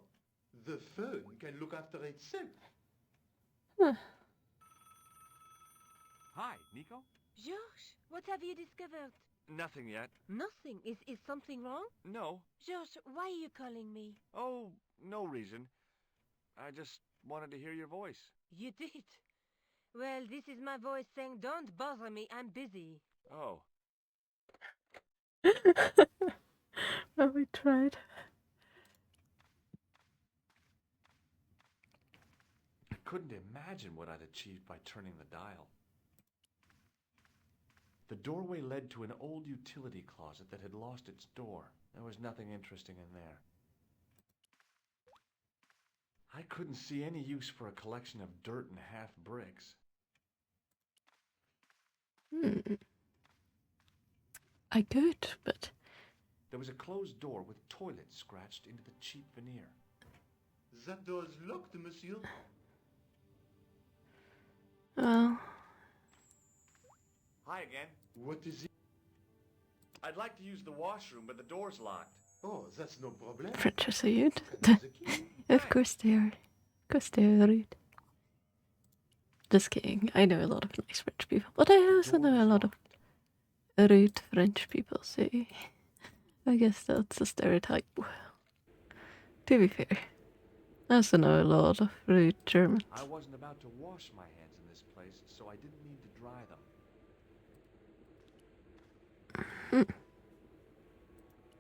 The phone can look after itself. Huh. Hi, Nico? Georges, what have you discovered? Nothing yet. Nothing. Is something wrong? No. Georges, why are you calling me? Oh, no reason. I just wanted to hear your voice. You did. Well, this is my voice saying, don't bother me, I'm busy. Oh. Well, we tried. I couldn't imagine what I'd achieved by turning the dial. The doorway led to an old utility closet that had lost its door. There was nothing interesting in there. I couldn't see any use for a collection of dirt and half bricks. I could, but There was a closed door with toilet scratched into the cheap veneer. That door is locked, monsieur. well, Hi again. What is it? I'd like to use the washroom, but the door's locked. Oh, that's no problem. French are so rude. Can have the key. Of course they are. Of course they are rude. Just kidding. I know a lot of nice French people, but I also know a lot of rude French people, so I guess that's a stereotype. To be fair, I also know a lot of rude Germans. I wasn't about to wash my hands in this place, so I didn't need to dry them.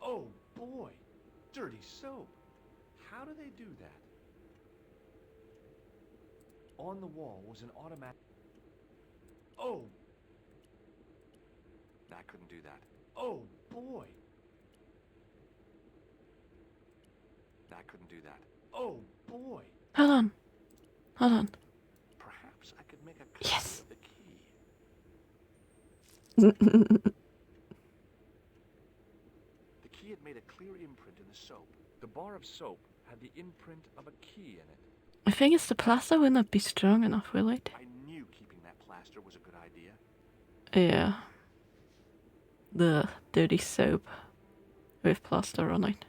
Oh boy, dirty soap. How do they do that? On the wall was an automatic... Oh! I couldn't do that. Oh boy! I couldn't do that. Oh boy! Hold on. Hold on. Perhaps I could make a copy Yes. of the key. The key had made a clear imprint in the soap. The bar of soap had the imprint of a key in it. I think it's the plaster will not be strong enough, will it? I knew keeping that plaster was a good idea. Yeah. The dirty soap with plaster on it.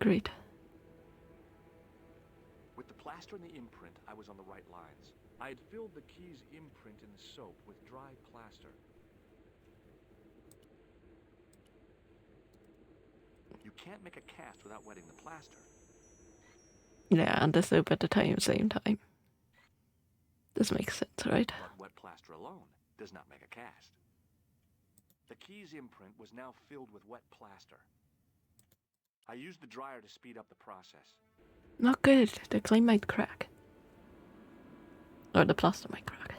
Great. With the plaster and the imprint, I was on the right lines. I had filled the key's imprint in the soap with dry plaster. You can't make a cast without wetting the plaster. Yeah, and the soap at the same time. This makes sense, right? But wet plaster alone does not make a cast. The key's imprint was now filled with wet plaster. I used the dryer to speed up the process. Not good. The clay might crack. Or the plaster might crack.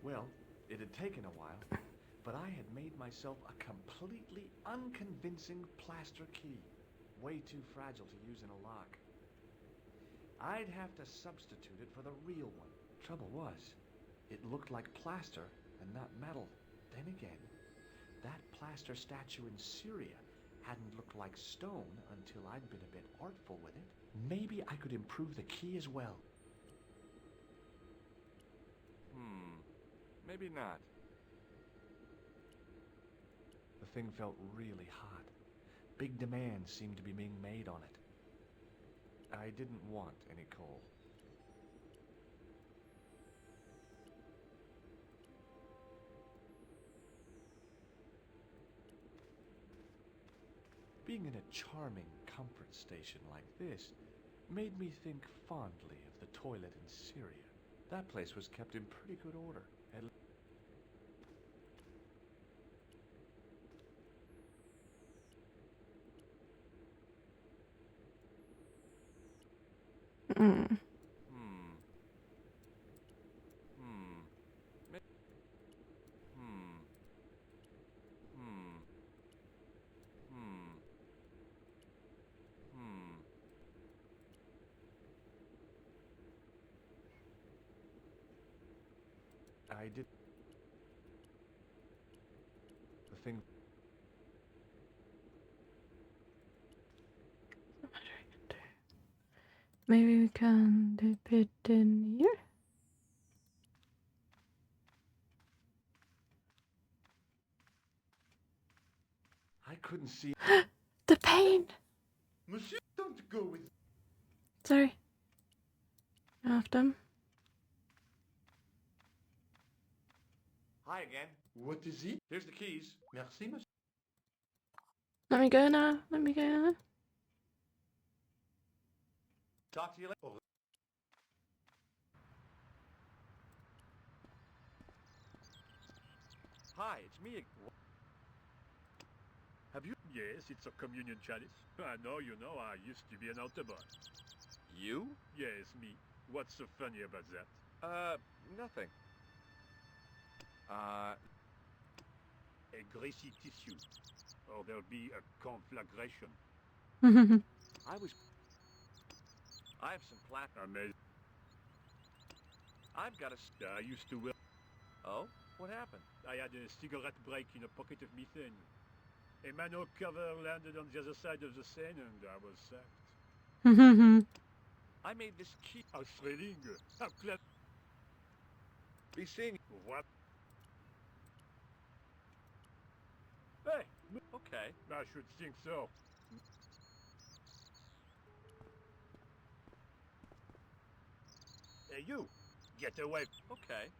Well, it had taken a while, but I had made myself a completely unconvincing plaster key. way too fragile to use in a lock. I'd have to substitute it for the real one. Trouble was, it looked like plaster and not metal. Then again, that plaster statue in Syria hadn't looked like stone until I'd been a bit artful with it. Maybe I could improve the key as well. Maybe not. The thing felt really hot. Big demands seemed to be being made on it. I didn't want any coal. Being in a charming comfort station like this made me think fondly of the toilet in Syria. That place was kept in pretty good order. I did the thing. Maybe we can dip it in here. I couldn't see The pain! Monsieur, don't go with... Sorry. After. Hi again. What is it? Here's the keys. Merci, monsieur. Let me go now. Let me go. Talk to you later. Hi, it's me. Have you? Yes, it's a communion chalice. I know, you know, I used to be an Autobot. You? Yes, me. What's so funny about that? Nothing. A greasy tissue. Or there'll be a conflagration. I have some Amazing. I've got a... I used to wear... Oh? What happened? I had a cigarette break in a pocket of methane. A manhole cover landed on the other side of the Seine and I was sacked. I made this key. How thrilling! How clever! Be seeing... What? Hey! Okay. I should think so. Hey, you! Get away! Okay.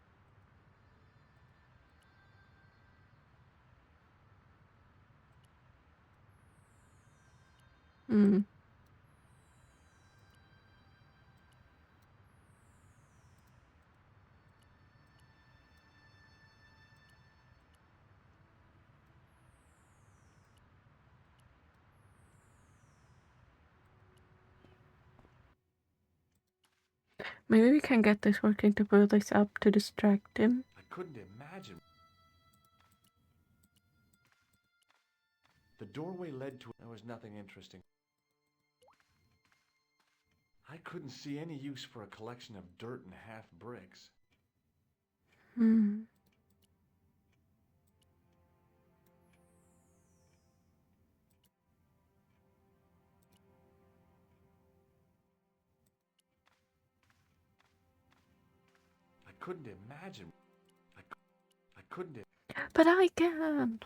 Maybe we can get this working to build this up to distract him. I couldn't imagine. The doorway led to... There was nothing interesting. I couldn't see any use for a collection of dirt and half bricks. I couldn't imagine. I couldn't... But I can!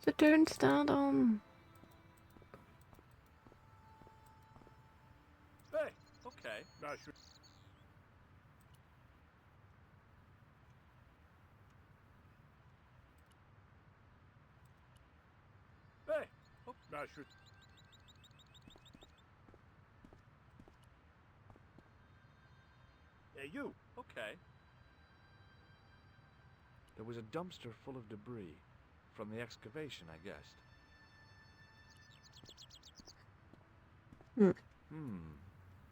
The turnstile on. Hey! Okay. I should... Hey! Oh, I should... Hey, you! Okay. There was a dumpster full of debris. From the excavation, I guessed.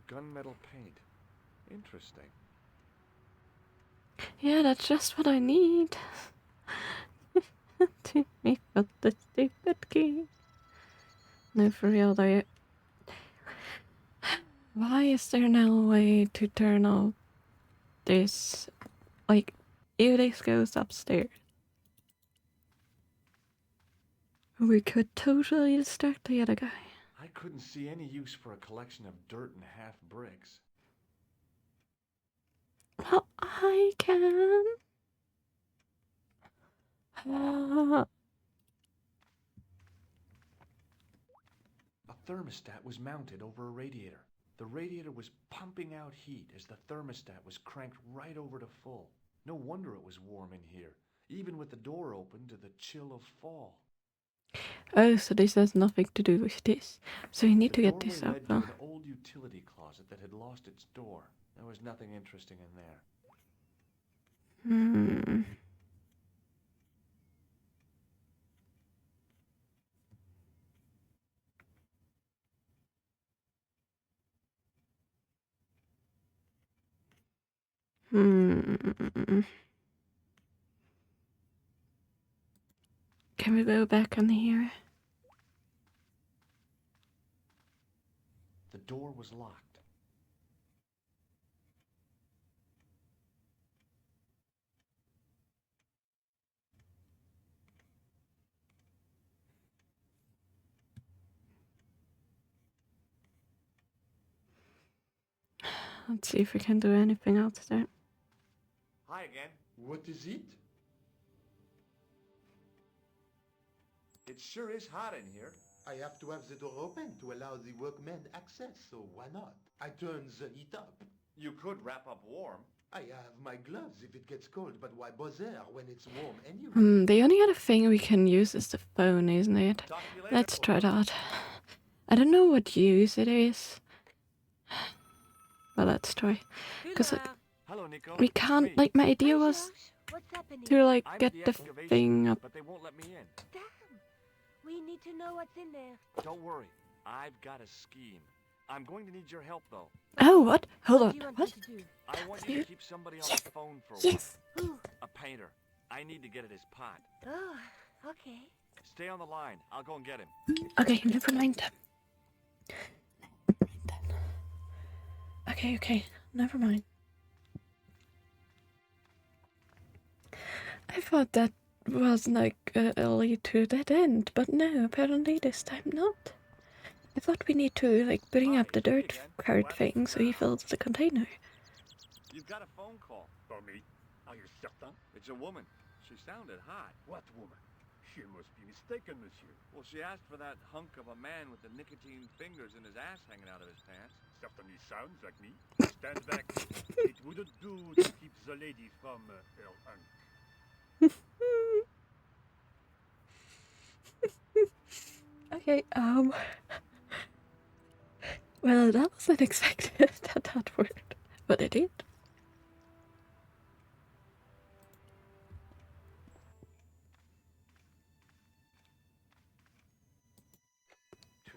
Gunmetal paint. Interesting. Yeah, that's just what I need. To make the No, for real, though. Why is there no way to turn off this? Like, if this goes upstairs, we could totally distract the other guy. I couldn't see any use for a collection of dirt and half bricks. Well, I can. A thermostat was mounted over a radiator. The radiator was pumping out heat as the thermostat was cranked right over to full. No wonder it was warm in here, even with the door open to the chill of fall. Oh, so this has nothing to do with this. So we need to get this up. The doorway led to an old utility closet that had lost its door. There was nothing interesting in there. Hmm. Can we go back on here? The door was locked. Let's see if we can do anything else there. Hi again. What is it? It sure is hot in here. I have to have the door open to allow the workmen access, so why not? I turn the heat up. You could wrap up warm. I have my gloves if it gets cold, but why bother when it's warm anyway? The only other thing we can use is the phone, isn't it? Let's try that. I don't know what use it is. Well, let's try. Because we can't, like, my idea was to, like, get the thing up. But they won't let me in. Damn! We need to know what's in there. Don't worry. I've got a scheme. I'm going to need your help, though. Oh, what? Hold on. What? I want you to keep somebody on the phone for a while. A painter. I need to get at his pot. Oh, okay. Stay on the line. I'll go and get him. Okay, never mind. Okay, never mind. I thought that was like a lead to that end, but no, apparently this time not. I thought we need to like bring up the dirt cart thing so he fills the container. You've got a phone call. For me? Are you certain? It's a woman. She sounded hot. What woman? She must be mistaken, monsieur. Well, she asked for that hunk of a man with the nicotine fingers and his ass hanging out of his pants. Certainly sounds like me. Stand back. It wouldn't do to keep the lady from her hunk. Okay, well, that was unexpected that worked, but it did.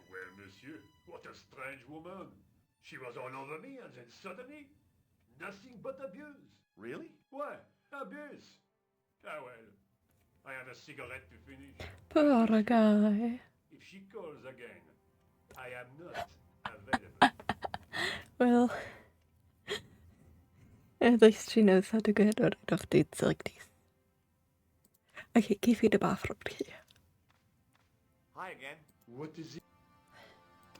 Well, monsieur, what a strange woman. She was all over me and then suddenly, nothing but abuse. Really? What? Abuse? Ah well, I have a cigarette to finish. Poor guy. If she calls again, I am not available. Well, at least she knows how to get rid of dudes like this. Okay, give me the bathroom here. Hi again. What is it?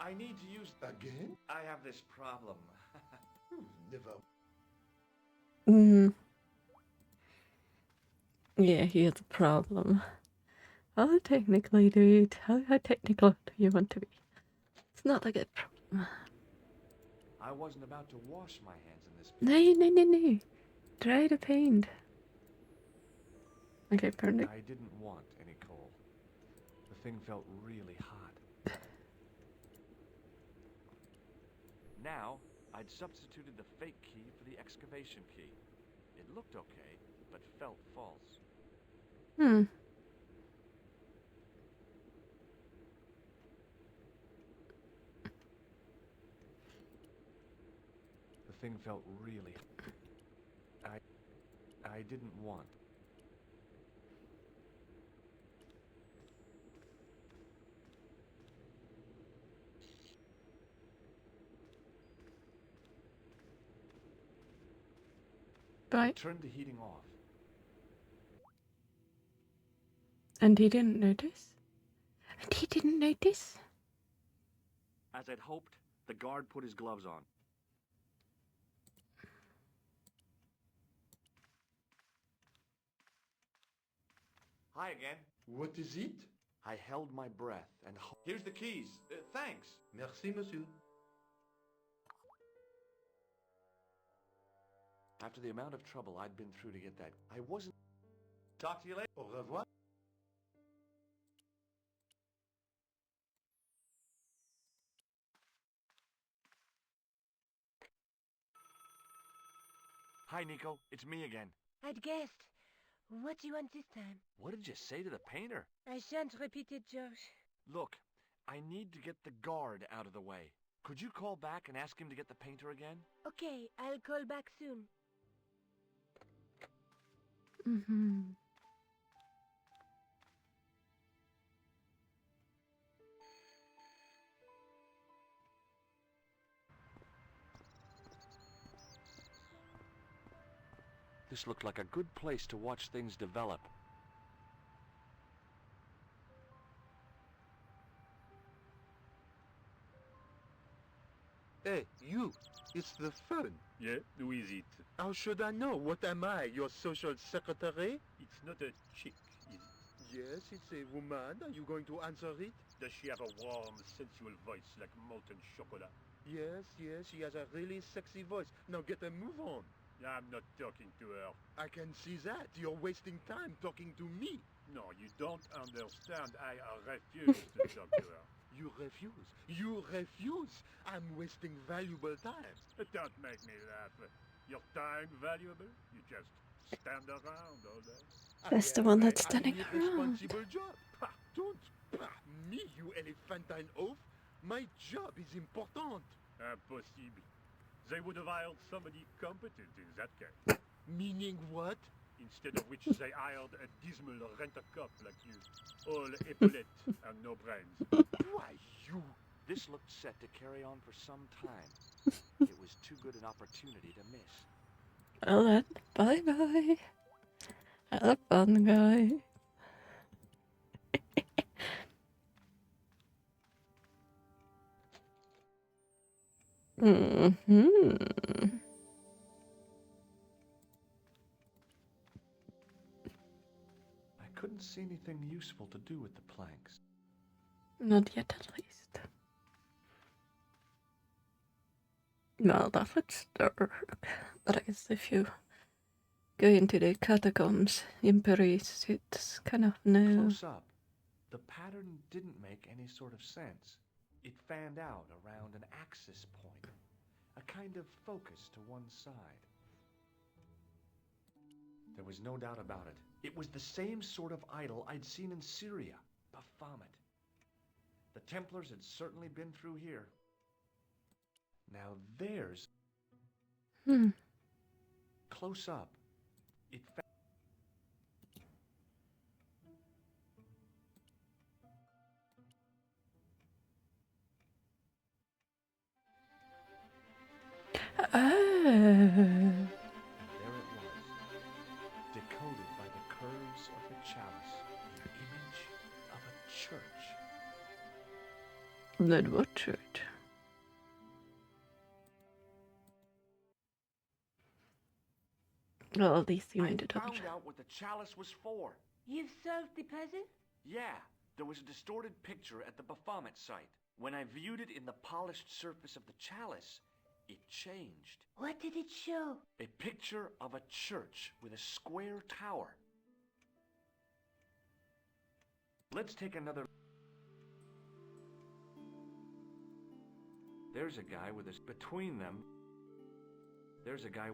I need to use... Again? I have this problem. Never. Yeah, he has a problem. How technically, dude? How technical do you want to be? It's not a good problem. I wasn't about to wash my hands in this... No. Try the paint. Okay, perfect. I didn't want any coal. The thing felt really hot. Now, I'd substituted the fake key for the excavation key. It looked okay, but felt false. The thing felt really... I didn't want. Right. Turn the heating off. And he didn't notice? And he didn't notice? As I'd hoped, the guard put his gloves on. Hi again. What is it? I held my breath and... Here's the keys. Thanks. Merci, monsieur. After the amount of trouble I'd been through to get that, I wasn't... Talk to you later. Au revoir. Hi, Nico. It's me again. I'd guessed. What do you want this time? What did you say to the painter? I shan't repeat it, Josh. Look, I need to get the guard out of the way. Could you call back and ask him to get the painter again? Okay, I'll call back soon. Mm-hmm. This looked like a good place to watch things develop. Hey, you. It's the phone. Yeah, who is it? How should I know? What am I, your social secretary? It's not a chick, is it? Yes, it's a woman. Are you going to answer it? Does she have a warm, sensual voice like molten chocolate? Yes, she has a really sexy voice. Now get a move on. I'm not talking to her. I can see that. You're wasting time talking to me. No, you don't understand. I refuse to talk to her. You refuse. You refuse. I'm wasting valuable time. Don't make me laugh. Your time valuable? You just stand around all day. That's the one that's standing around. Irresponsible job. Don't. Me, you elephantine oaf. My job is important. Impossible. They would have hired somebody competent in that case. Meaning what? Instead of which they hired a dismal rent-a-cop like you. All epaulettes and no brains. Why, you? This looked set to carry on for some time. It was too good an opportunity to miss. Well then, bye-bye. Have a fun, guy. Mm-hmm. I couldn't see anything useful to do with the planks. Not yet, at least. Well, that looks dark. But I guess if you go into the catacombs in Paris, it's kind of new. Close up, the pattern didn't make any sort of sense. It fanned out around an axis point, a kind of focus to one side. There was no doubt about it. It was the same sort of idol I'd seen in Syria, Baphomet. The Templars had certainly been through here. Now there's... Close up, it Oh. There it was, decoded by the curves of the chalice, the image of a church. Then what church? Well, at least you made it up. I found out what the chalice was for. You've solved the puzzle? Yeah, there was a distorted picture at the Baphomet site. When I viewed it in the polished surface of the chalice, it changed. What did it show? A picture of a church with a square tower. Let's take another... There's a guy with us between them. There's a guy...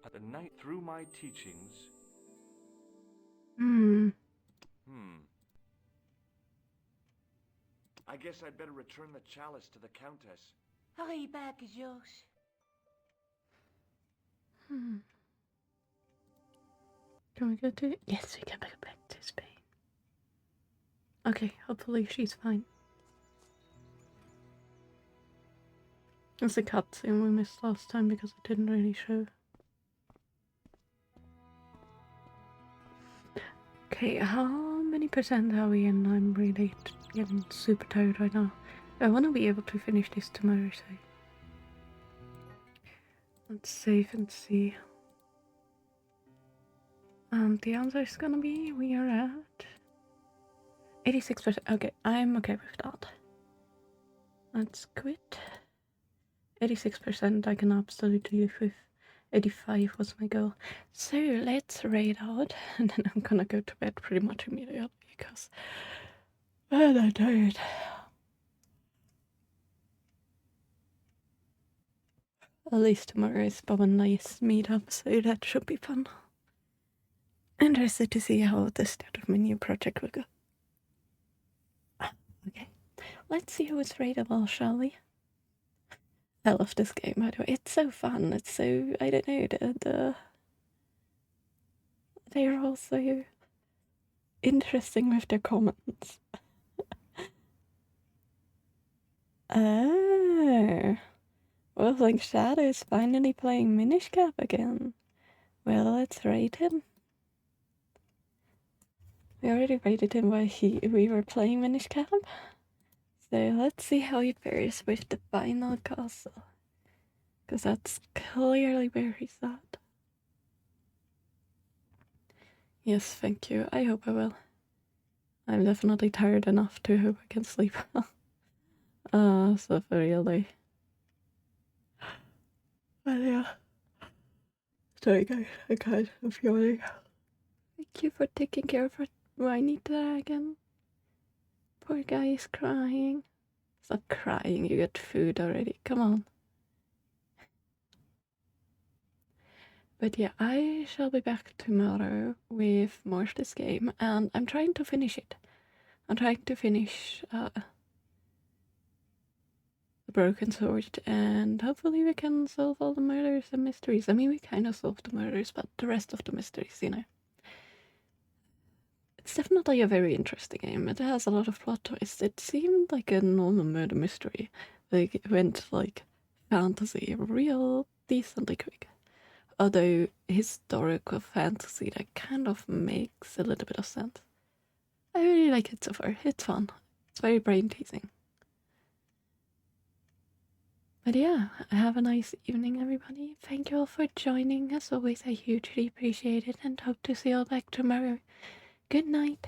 But the night through my teachings... I guess I'd better return the chalice to the Countess. Hurry back, Josh. Can we go to... Yes, we can go back to Spain. Okay, hopefully she's fine. It's a cutscene we missed last time because it didn't really show. Okay, how many percent are we in? I'm really getting super tired right now. I want to be able to finish this tomorrow, so let's save and see. And the answer is gonna be we are at 86%. Okay, I'm okay with that. Let's quit. 86% I can absolutely live with. 85 was my goal. So let's raid out and then I'm gonna go to bed pretty much immediately because I'm tired. At least tomorrow is Bob and nice meetup, so that should be fun. Interested to see how the start of my new project will go. Okay, let's see who is raidable, shall we? I love this game, by the way. It's so fun. It's so, I don't know, they're all so interesting with their comments. Oh, well, like Shadow is finally playing Minish Cap again. Well, let's rate him. We already rated him while we were playing Minish Cap. So let's see how he fares with the final castle. Because that's clearly where he's at. Yes, thank you. I hope I will. I'm definitely tired enough to hope I can sleep well. So for really. But yeah. Sorry guys, I can't. I'm yawning. Thank you for taking care of Whiny Dragon. Poor guy is crying. Stop crying, you get food already. Come on. But yeah, I shall be back tomorrow with more of this game, and I'm trying to finish it. I'm trying to finish the Broken Sword, and hopefully we can solve all the murders and mysteries. I mean, we kind of solved the murders, but the rest of the mysteries, you know. It's definitely a very interesting game. It has a lot of plot twists. It seemed like a normal murder mystery. Like, it went, like, fantasy real decently quick. Although, historical fantasy, that kind of makes a little bit of sense. I really like it so far. It's fun. It's very brain-teasing. But yeah, have a nice evening, everybody. Thank you all for joining. As always, I hugely appreciate it and hope to see you all back tomorrow. Good night.